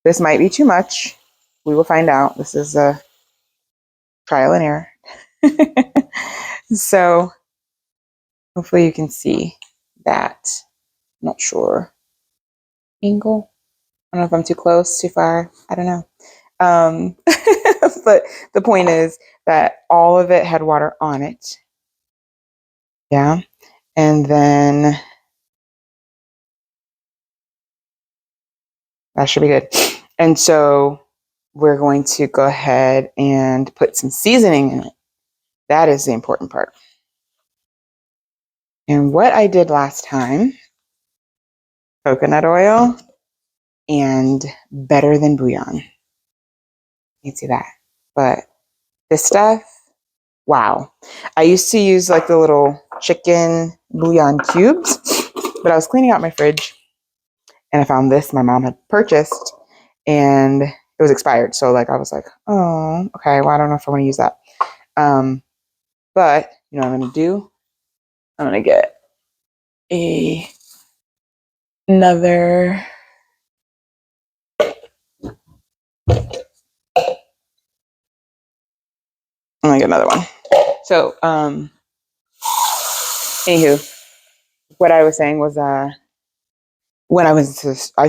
This might be too much. We will find out. This is a trial and error. So hopefully you can see that. I'm not sure. Angle? I don't know if I'm too close, too far. I don't know. But the point is that all of it had water on it. Yeah. And then that should be good. And so we're going to go ahead and put some seasoning in it. That is the important part. And what I did last time, coconut oil and better than bouillon. You can see that. But this stuff, wow. I used to use like the little chicken bouillon cubes, but I was cleaning out my fridge and I found this my mom had purchased and it was expired. So like I was like, oh, okay, well, I don't know if I want to use that. But you know what I'm gonna do? I'm gonna get another I'm gonna get another one. So anywho, what I was saying was when I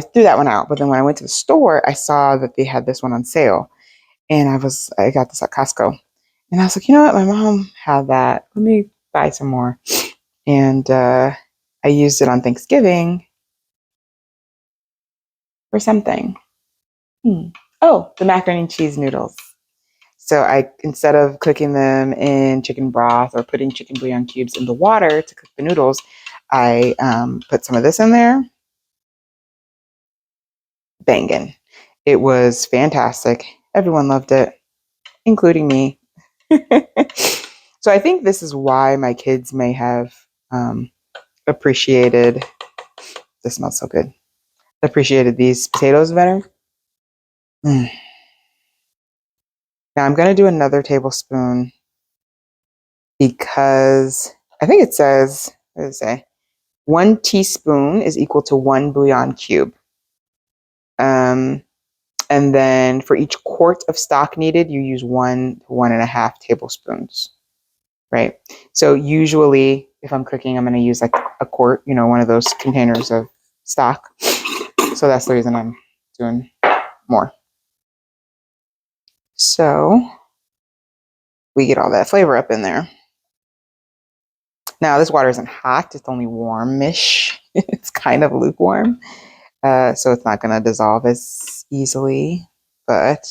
threw that one out, but then when I went to the store, I saw that they had this one on sale. And I got this at Costco. And I was like, you know what? My mom had that. Let me buy some more. And I used it on Thanksgiving for something. Oh, the macaroni and cheese noodles. So instead of cooking them in chicken broth or putting chicken bouillon cubes in the water to cook the noodles, I put some of this in there. Banging. It was fantastic. Everyone loved it, including me. So I think this is why my kids may have appreciated, this smells so good, appreciated these potatoes better. Now I'm going to do another tablespoon because I think it says, what does it say? 1 teaspoon is equal to 1 bouillon cube. And then for each quart of stock needed, you use 1 to 1.5 tablespoons, right? So usually if I'm cooking, I'm going to use like a quart, one of those containers of stock. So that's the reason I'm doing more. So we get all that flavor up in there. Now this water isn't hot, it's only warmish. It's kind of lukewarm. So it's not going to dissolve as easily, but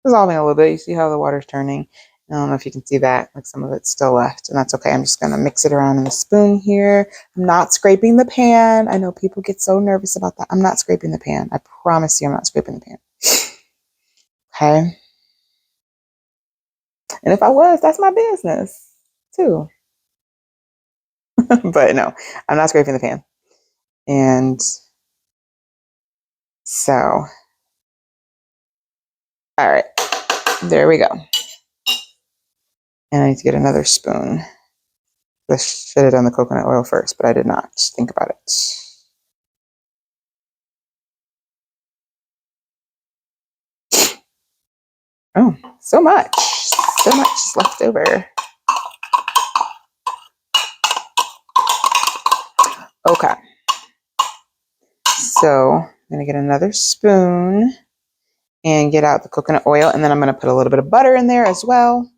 dissolving a little bit. You see how the water's turning? I don't know if you can see that, like some of it's still left, and that's okay. I'm just going to mix it around in the spoon here. I'm not scraping the pan. I know people get so nervous about that. I'm not scraping the pan. I promise you I'm not scraping the pan. Okay? And if I was, that's my business too. But no, I'm not scraping the pan. And So, all right, there we go. And I need to get another spoon. I should have done the coconut oil first, but I did not think about it. Oh, so much is left over. Okay. So I'm gonna get another spoon and get out the coconut oil, and then I'm gonna put a little bit of butter in there as well.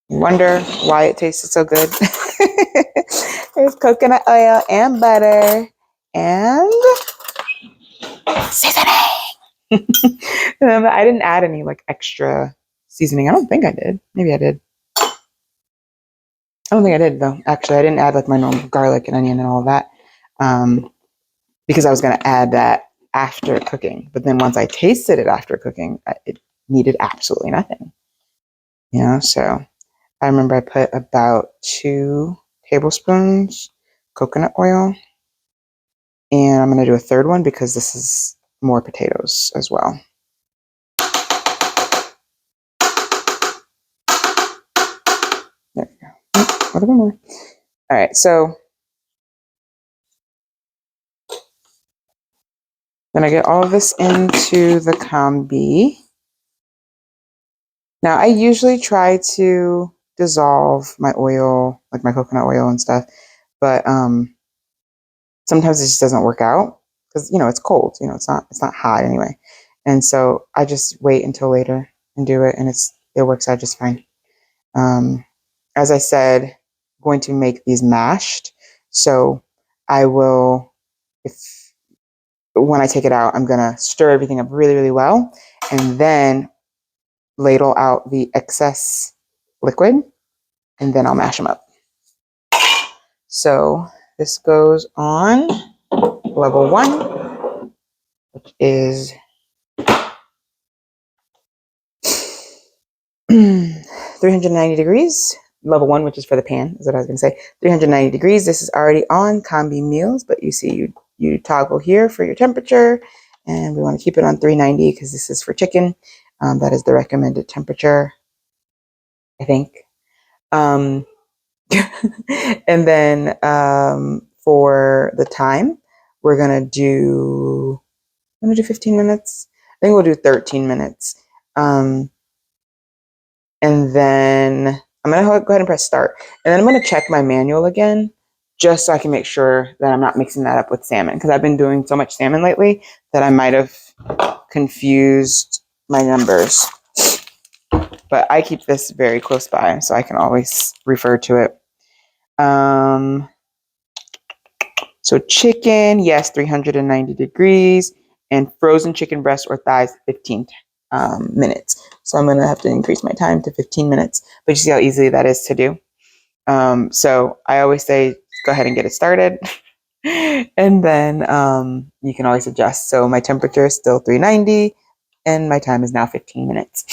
Wonder why it tasted so good. There's coconut oil and butter and seasoning. I didn't add any like extra seasoning. I don't think I did. Maybe I did. I don't think I did though. Actually, I didn't add like my normal garlic and onion and all of that because I was going to add that after cooking. But then once I tasted it after cooking, it needed absolutely nothing. You know, so I remember I put about 2 tablespoons coconut oil, and I'm going to do a third one because this is more potatoes as well. There we go. A little bit more. All right, so then I get all of this into the combi. Now I usually try to dissolve my oil, like my coconut oil and stuff, but sometimes it just doesn't work out because it's cold. It's not hot anyway, and so I just wait until later and do it, and it works out just fine. As I said, I'm going to make these mashed, so I will if when I take it out, I'm gonna stir everything up really, really well, and then ladle out the excess liquid, and then I'll mash them up. So this goes on level 1, which is 390 degrees. Level 1, which is for the pan, is what I was going to say. 390 degrees. This is already on Combi Meals, but you see you toggle here for your temperature, and we want to keep it on 390 because this is for chicken. That is the recommended temperature, I think. And then for the time, we're gonna do 15 minutes. I think we'll do 13 minutes. And then I'm gonna go ahead and press start. And then I'm gonna check my manual again, just so I can make sure that I'm not mixing that up with salmon, because I've been doing so much salmon lately that I might have confused my numbers. But I keep this very close by, so I can always refer to it. So chicken, yes, 390 degrees, and frozen chicken breast or thighs, 15 minutes. So I'm going to have to increase my time to 15 minutes. But you see how easy that is to do. So I always say, go ahead and get it started. And then you can always adjust. So my temperature is still 390, and my time is now 15 minutes.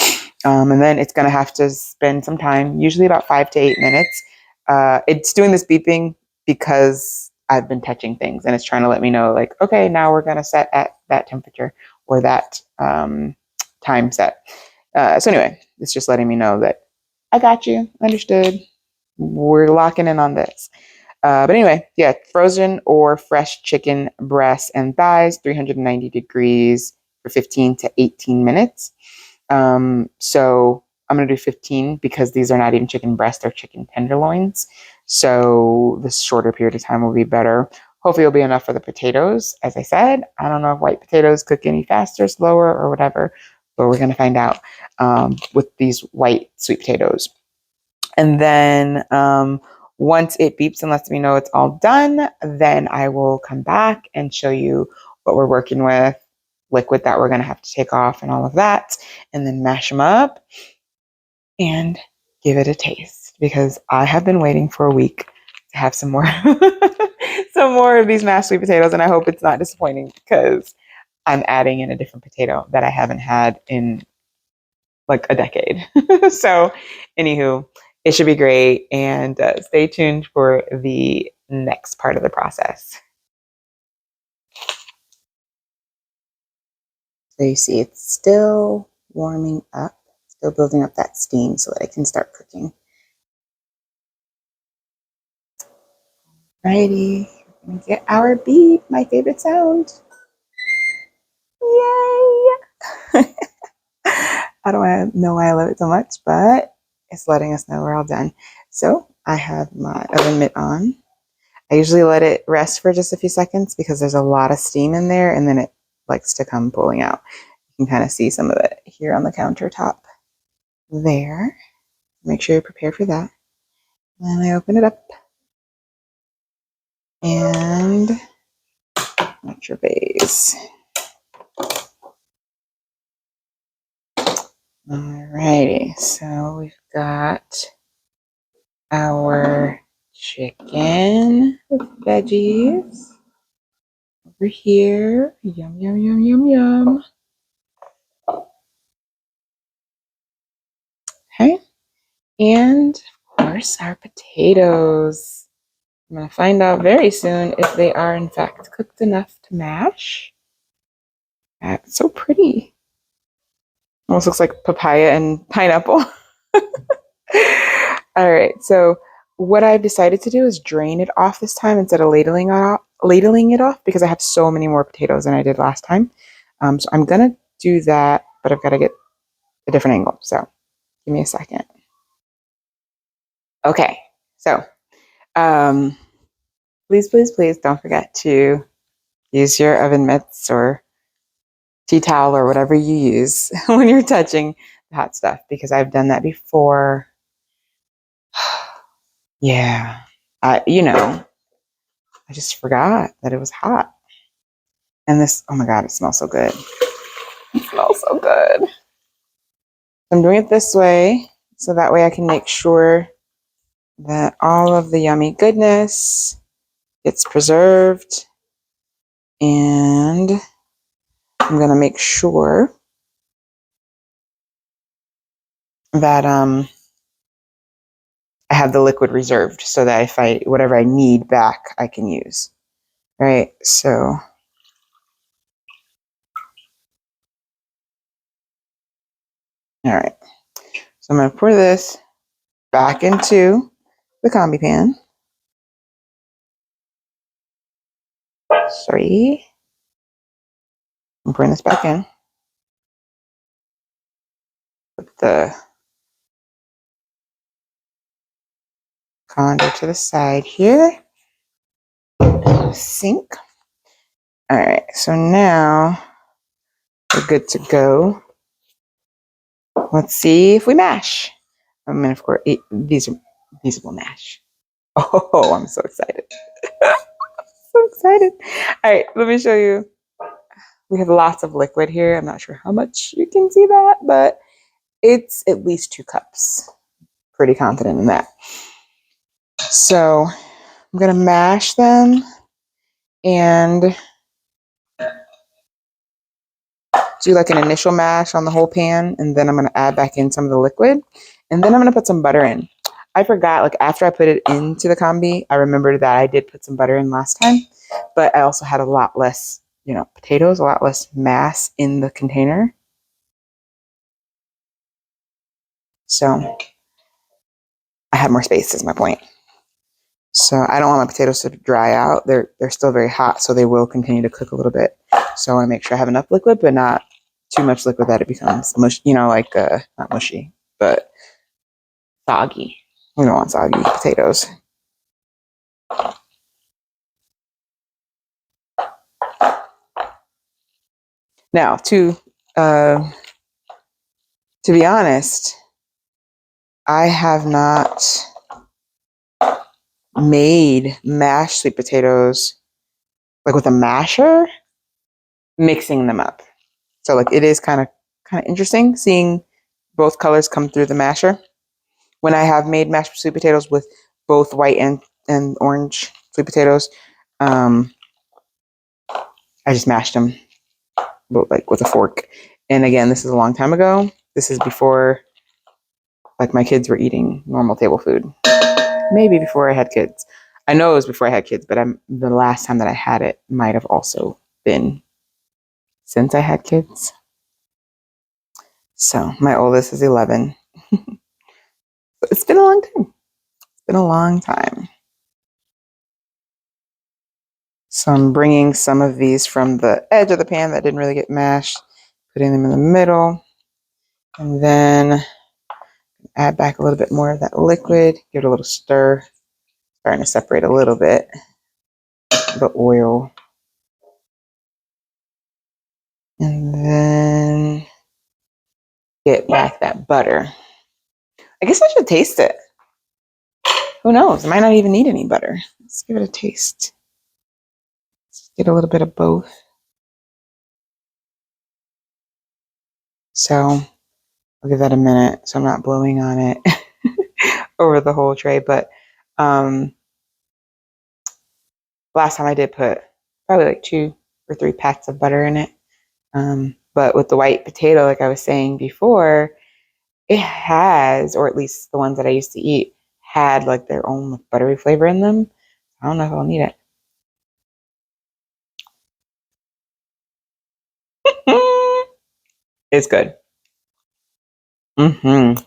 And then it's going to have to spend some time, usually about 5 to 8 minutes. It's doing this beeping because I've been touching things, and it's trying to let me know, like, okay, now we're going to set at that temperature or that time set. So anyway, it's just letting me know that I got you, understood. We're locking in on this. But anyway, yeah, frozen or fresh chicken breasts and thighs, 390 degrees for 15 to 18 minutes. So I'm going to do 15 because these are not even chicken breasts, they're chicken tenderloins. So this shorter period of time will be better. Hopefully it'll be enough for the potatoes. As I said, I don't know if white potatoes cook any faster, slower, or whatever, but we're going to find out with these white sweet potatoes. And then once it beeps and lets me know it's all done, then I will come back and show you what we're working with, liquid that we're going to have to take off and all of that, and then mash them up and give it a taste, because I have been waiting for a week to have some more some more of these mashed sweet potatoes, and I hope it's not disappointing because I'm adding in a different potato that I haven't had in like a decade. So anywho, it should be great, and stay tuned for the next part of the process. So you see it's still warming up, still building up that steam so that I can start cooking. Alrighty, we're gonna get our beep, my favorite sound. Yay! I don't know why I love it so much, but it's letting us know we're all done. So I have my oven mitt on. I usually let it rest for just a few seconds because there's a lot of steam in there and then it likes to come pulling out. You can kind of see some of it here on the countertop there. Make sure you're prepared for that. Then I open it up and that's your base. Alrighty, so we've got our chicken with veggies over here. Yum, yum, yum, yum, yum. Okay, and of course our potatoes. I'm going to find out very soon if they are in fact cooked enough to mash. That's so pretty. Almost looks like papaya and pineapple. All right, so what I've decided to do is drain it off this time instead of ladling it off because I have so many more potatoes than I did last time. So I'm gonna do that, but I've got to get a different angle. So give me a second. Okay, so please, please, please don't forget to use your oven mitts or tea towel or whatever you use when you're touching the hot stuff because I've done that before. Yeah, I just forgot that it was hot. And this, oh my God, it smells so good. It smells so good. I'm doing it this way so that way I can make sure that all of the yummy goodness gets preserved. And I'm going to make sure that I have the liquid reserved so that if whatever I need back, I can use. Right, so all right. So I'm going to pour this back into the combi pan. Sorry. I'm pouring this back in. Put the colander to the side here. Sink. All right, so now we're good to go. Let's see if we mash. I mean, of course, these will mash. Oh, I'm so excited. So excited. All right, let me show you. We have lots of liquid here. I'm not sure how much you can see that, but it's at least 2 cups. Pretty confident in that. So I'm going to mash them and do like an initial mash on the whole pan, and then I'm going to add back in some of the liquid, and then I'm going to put some butter in. I forgot, like after I put it into the combi, I remembered that I did put some butter in last time, but I also had a lot less, potatoes, a lot less mass in the container. So I had more space is my point. So I don't want my potatoes to dry out. They're still very hot, so they will continue to cook a little bit. So I want to make sure I have enough liquid, but not too much liquid that it becomes mush, like not mushy, but soggy. We don't want soggy potatoes. Now, to be honest, I have not made mashed sweet potatoes like with a masher, mixing them up. So like it is kind of interesting seeing both colors come through the masher. When I have made mashed sweet potatoes with both white and orange sweet potatoes, I just mashed them like with a fork. And again, this is a long time ago. This is before like my kids were eating normal table food. Maybe before I had kids. I know it was before I had kids, but the last time that I had it might have also been since I had kids. So my oldest is 11. It's been a long time. It's been a long time. So I'm bringing some of these from the edge of the pan that didn't really get mashed, putting them in the middle, and then add back a little bit more of that liquid, give it a little stir, starting to separate a little bit, the oil. And then get back that butter. I guess I should taste it. Who knows? I might not even need any butter. Let's give it a taste. Let's get a little bit of both. So I'll give that a minute so I'm not blowing on it over the whole tray. But last time I did put probably like 2 or 3 pats of butter in it. But with the white potato, like I was saying before, it has, or at least the ones that I used to eat, had like their own buttery flavor in them. I don't know if I'll need it. It's good. It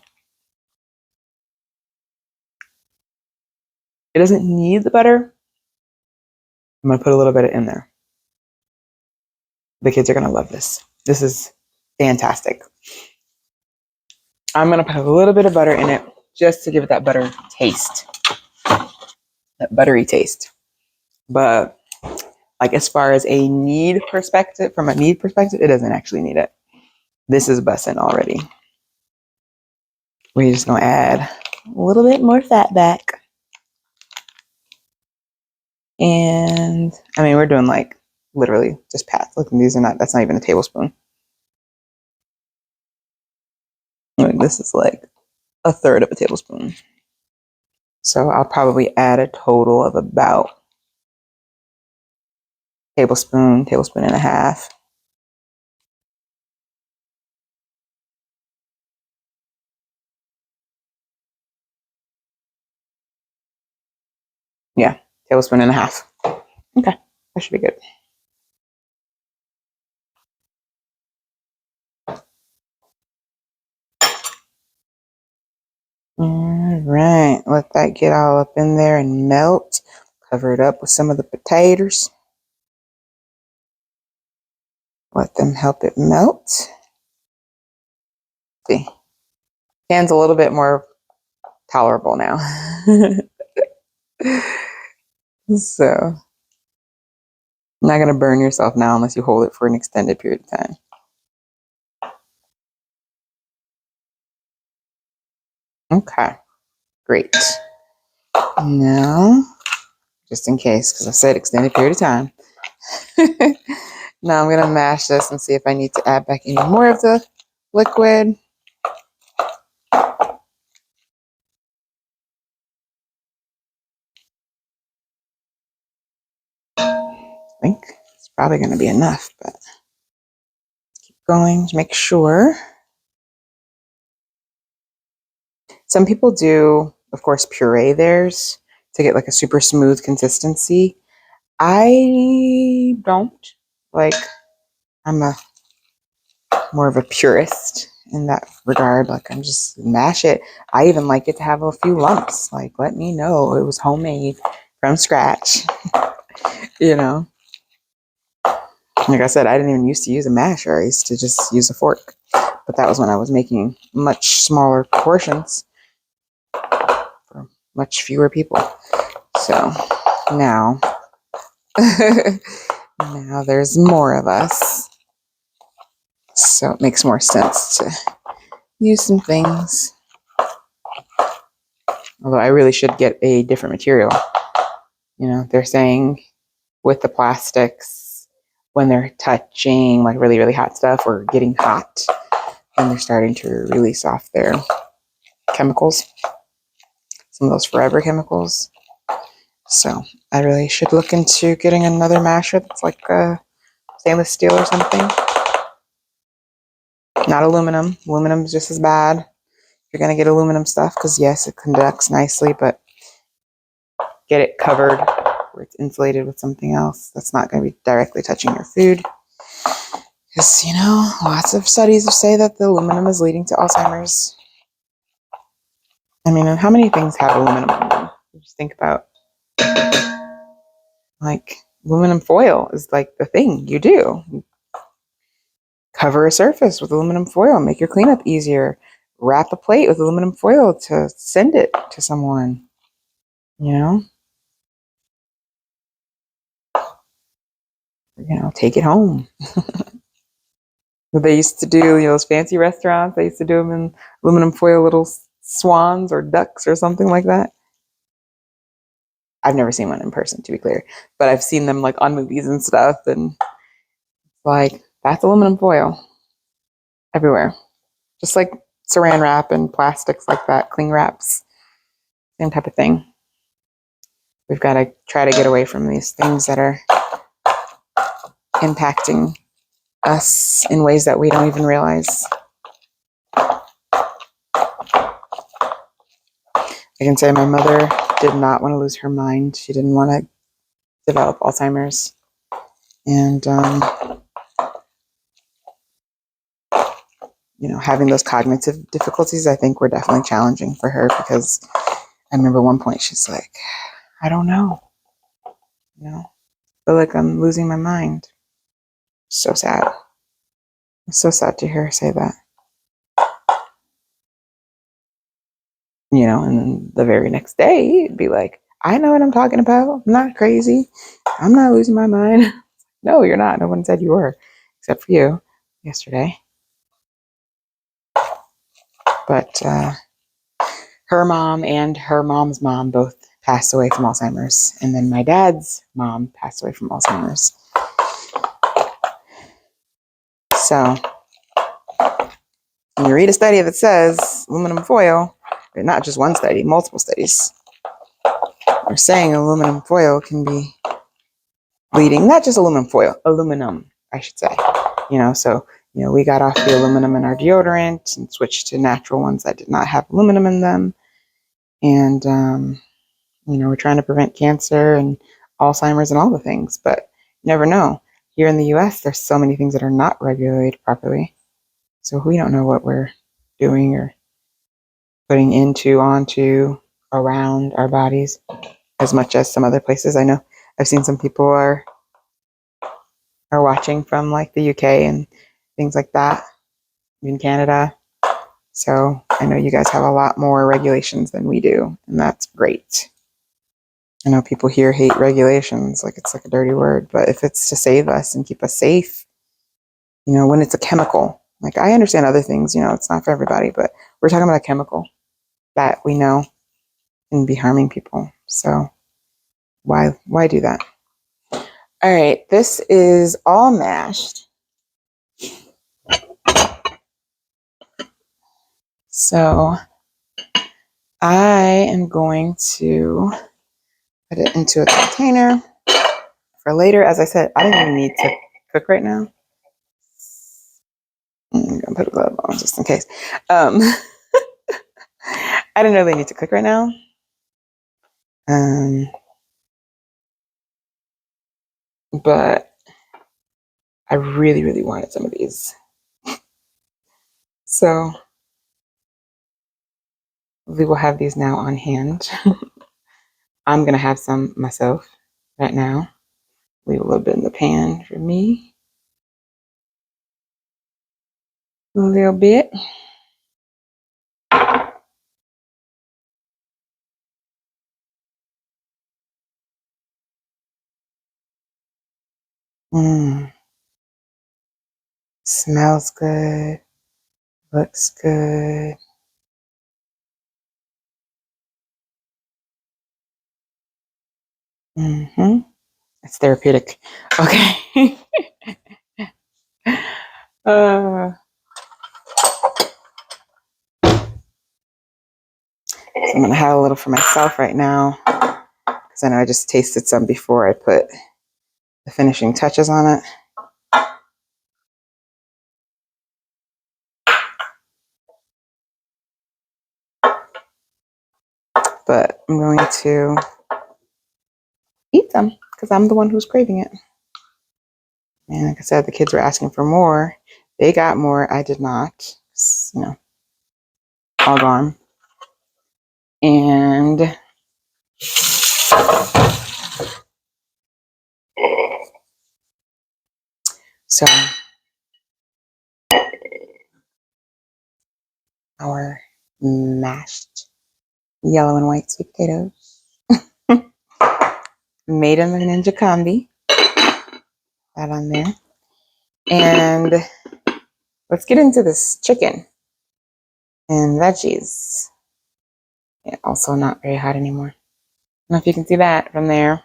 doesn't need the butter. I'm going to put a little bit in there. The kids are going to love this. This is fantastic. I'm going to put a little bit of butter in it just to give it that butter taste, that buttery taste. But like as far as a need perspective, from a need perspective, it doesn't actually need it. This is bussin' already. We're just going to add a little bit more fat back. And I mean, we're doing like literally just pats. Look, that's not even a tablespoon. Like, this is like 1/3 of a tablespoon. So I'll probably add a total of about tablespoon and a half. Yeah, tablespoon and a half. Okay, that should be good. All right, let that get all up in there and melt. Cover it up with some of the potatoes. Let them help it melt. See, pan's a little bit more tolerable now. So, you're not going to burn yourself now unless you hold it for an extended period of time. Okay, great. Now, just in case, because I said extended period of time. Now I'm going to mash this and see if I need to add back any more of the liquid. I think it's probably going to be enough, but keep going to make sure. Some people do, of course, puree theirs to get like a super smooth consistency. I don't. Like, I'm more of a purist in that regard. Like, I'm just mash it. I even like it to have a few lumps. Like, let me know it was homemade from scratch. You know, like I said, I didn't even used to use a masher. I used to just use a fork. But that was when I was making much smaller portions for much fewer people. So now, now there's more of us. So it makes more sense to use some things. Although I really should get a different material. You know, they're saying with the plastics, when they're touching like really, really hot stuff or getting hot, and they're starting to release off their chemicals, some of those forever chemicals. So I really should look into getting another masher that's like stainless steel or something. Not aluminum. Aluminum is just as bad. You're going to get aluminum stuff because yes, it conducts nicely, but get it covered where it's insulated with something else that's not going to be directly touching your food. Because, lots of studies say that the aluminum is leading to Alzheimer's. I mean, and how many things have aluminum in them? You just think about, like, aluminum foil is like the thing you do. You cover a surface with aluminum foil, make your cleanup easier. Wrap a plate with aluminum foil to send it to someone, take it home. They used to do, those fancy restaurants, they used to do them in aluminum foil little swans or ducks or something like that. I've never seen one in person, to be clear, but I've seen them like on movies and stuff, and like, that's aluminum foil everywhere. Just like saran wrap and plastics like that, cling wraps, same type of thing. We've got to try to get away from these things that are impacting us in ways that we don't even realize. I can say my mother did not want to lose her mind. She didn't want to develop Alzheimer's. And, having those cognitive difficulties, I think, were definitely challenging for her, because I remember one point she's like, I don't know. I feel like I'm losing my mind. So sad. It's so sad to hear her say that. And then the very next day, it'd be like, I know what I'm talking about. I'm not crazy. I'm not losing my mind. No, you're not. No one said you were, except for you yesterday. But her mom and her mom's mom both passed away from Alzheimer's. And then my dad's mom passed away from Alzheimer's. So when you read a study that says aluminum foil, not just one study, multiple studies, are saying aluminum foil can be leading, not just aluminum, I should say. So, we got off the aluminum in our deodorant and switched to natural ones that did not have aluminum in them. And, we're trying to prevent cancer and Alzheimer's and all the things, but you never know. Here in the US, there's so many things that are not regulated properly. So we don't know what we're doing or putting into, onto, around our bodies as much as some other places. I know I've seen some people are watching from like the UK and things like that, in Canada. So I know you guys have a lot more regulations than we do, and that's great. I know people here hate regulations, like it's like a dirty word, but if it's to save us and keep us safe, when it's a chemical, like I understand other things, it's not for everybody, but we're talking about a chemical that we know can be harming people. So why do that? All right, this is all mashed. So I am going to put it into a container for later. As I said, I don't even need to cook right now. I'm going to put a glove on just in case. I don't really need to cook right now. But I really, really wanted some of these. So we will have these now on hand. I'm going to have some myself right now. Leave a little bit in the pan for me. A little bit. Smells good. Looks good. It's therapeutic. Okay. So I'm going to have a little for myself right now, because I know I just tasted some before I put the finishing touches on it. But I'm going to eat them because I'm the one who's craving it. And like I said, the kids were asking for more. They got more. I did not. All gone. And so our mashed yellow and white sweet potatoes made in the Ninja Combi. That on there. And let's get into this chicken and veggies. Yeah, also not very hot anymore. I don't know if you can see that from there,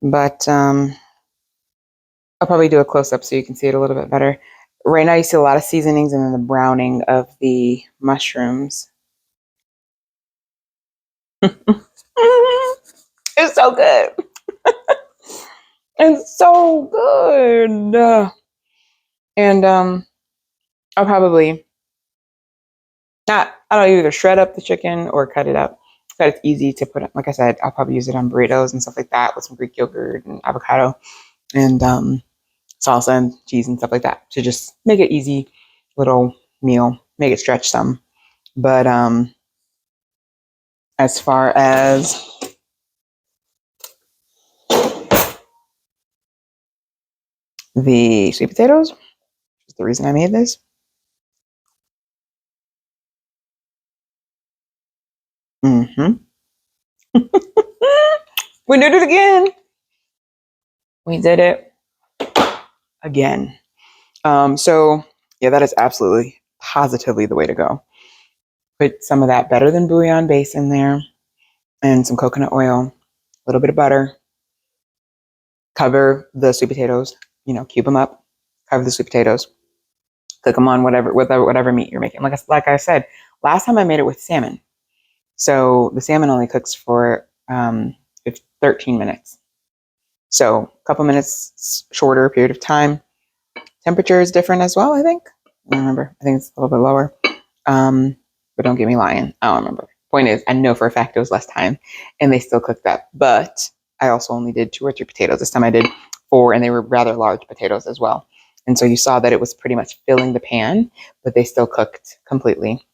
but I'll probably do a close-up so you can see it a little bit better. Right now you see a lot of seasonings and then the browning of the mushrooms. It's so good. It's so good. And I'll probably not, I don't either shred up the chicken or cut it up. But it's easy to put, like I said, I'll probably use it on burritos and stuff like that with some Greek yogurt and avocado and salsa and cheese and stuff like that to just make it easy little meal, make it stretch some. But as far as the sweet potatoes, which is the reason I made this. Mm-hmm. We did it again. We did it again. So yeah, that is absolutely positively the way to go. Put some of that better than bouillon base in there and some coconut oil, a little bit of butter. Cover the sweet potatoes, cube them up, cover the sweet potatoes, cook them on whatever meat you're making. Like I said, last time I made it with salmon. So the salmon only cooks for 13 minutes. So a couple minutes shorter period of time. Temperature is different as well, I think. I don't remember. I think it's a little bit lower. But don't get me lying. I don't remember. Point is, I know for a fact it was less time and they still cooked that. But I also only did 2 or 3 potatoes. This time I did 4 and they were rather large potatoes as well. And so you saw that it was pretty much filling the pan, but they still cooked completely.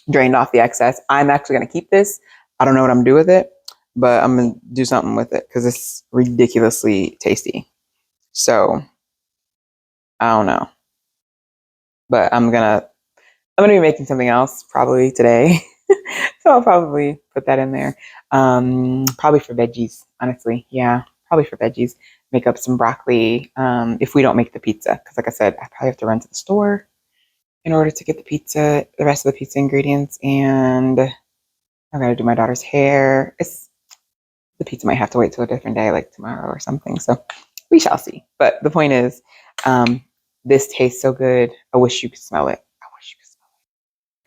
Drained off the excess. I'm actually going to keep this. I don't know what I'm going to do with it, but I'm going to do something with it because it's ridiculously tasty. So I don't know, but I'm going to be making something else probably today. So I'll probably put that in there. Probably for veggies, honestly. Yeah, probably for veggies. Make up some broccoli if we don't make the pizza. Because like I said, I probably have to run to the store in order to get the rest of the pizza ingredients. And I've got to do my daughter's hair. The pizza might have to wait till a different day, like tomorrow or something. So we shall see. But the point is, this tastes so good. I wish you could smell it. I wish you could smell it.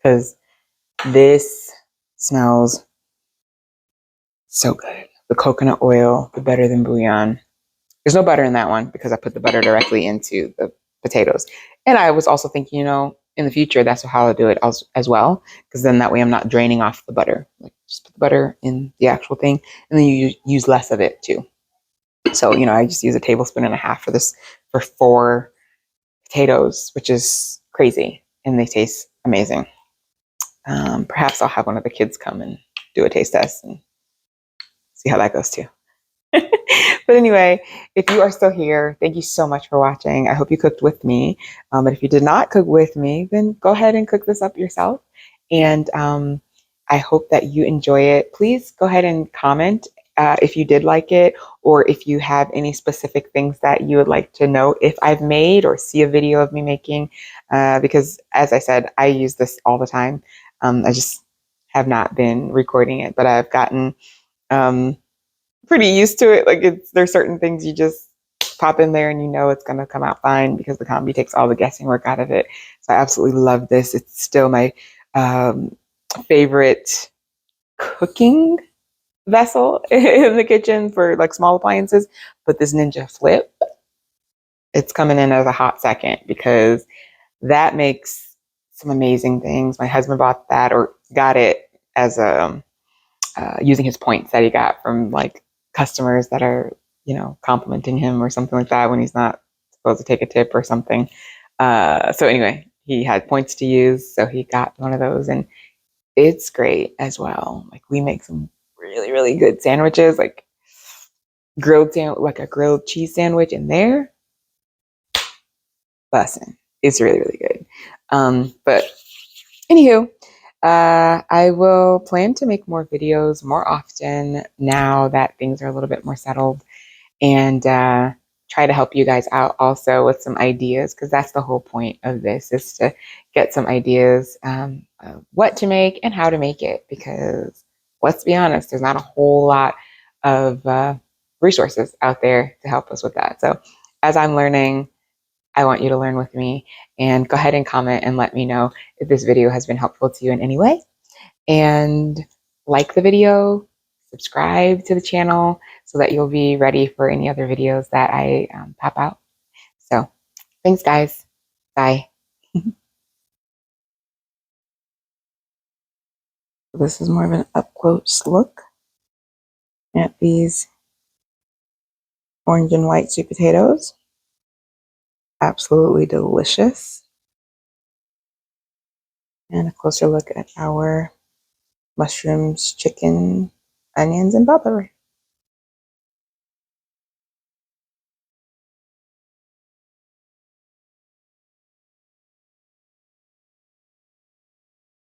Because this smells so good. The coconut oil, the better than bouillon. There's no butter in that one because I put the butter directly into the potatoes. And I was also thinking, in the future, that's how I'll do it as well. Because then that way I'm not draining off the butter. Like just put the butter in the actual thing and then you use less of it too. So, I just use a tablespoon and a half for 4 potatoes, which is crazy. And they taste amazing. Perhaps I'll have one of the kids come and do a taste test and see how that goes too. But anyway, if you are still here, thank you so much for watching. I hope you cooked with me. But if you did not cook with me, then go ahead and cook this up yourself. And I hope that you enjoy it. Please go ahead and comment if you did like it, or if you have any specific things that you would like to know if I've made or see a video of me making. Because as I said, I use this all the time. I just have not been recording it, but I've gotten pretty used to it. Like there's certain things you just pop in there and it's going to come out fine because the combi takes all the guessing work out of it. So I absolutely love this. It's still my favorite cooking vessel in the kitchen for like small appliances. But this Ninja Flip, it's coming in as a hot second because that makes some amazing things. My husband bought that or got it as a using his points that he got from like customers that are, complimenting him or something like that when he's not supposed to take a tip or something. So anyway, he had points to use, so he got one of those, and it's great as well. Like we make some really, really good sandwiches, like like a grilled cheese sandwich in there. Bussin'. It's really, really good. But anywho, I will plan to make more videos more often now that things are a little bit more settled, and try to help you guys out also with some ideas, because that's the whole point of this, is to get some ideas of what to make and how to make it, because let's be honest, there's not a whole lot of resources out there to help us with that. So as I'm learning, I want you to learn with me, and go ahead and comment and let me know if this video has been helpful to you in any way. And like the video, subscribe to the channel so that you'll be ready for any other videos that I pop out. So thanks, guys. Bye. This is more of an up close look at these orange and white sweet potatoes. Absolutely delicious. And a closer look at our mushrooms, chicken, onions, and bell pepper.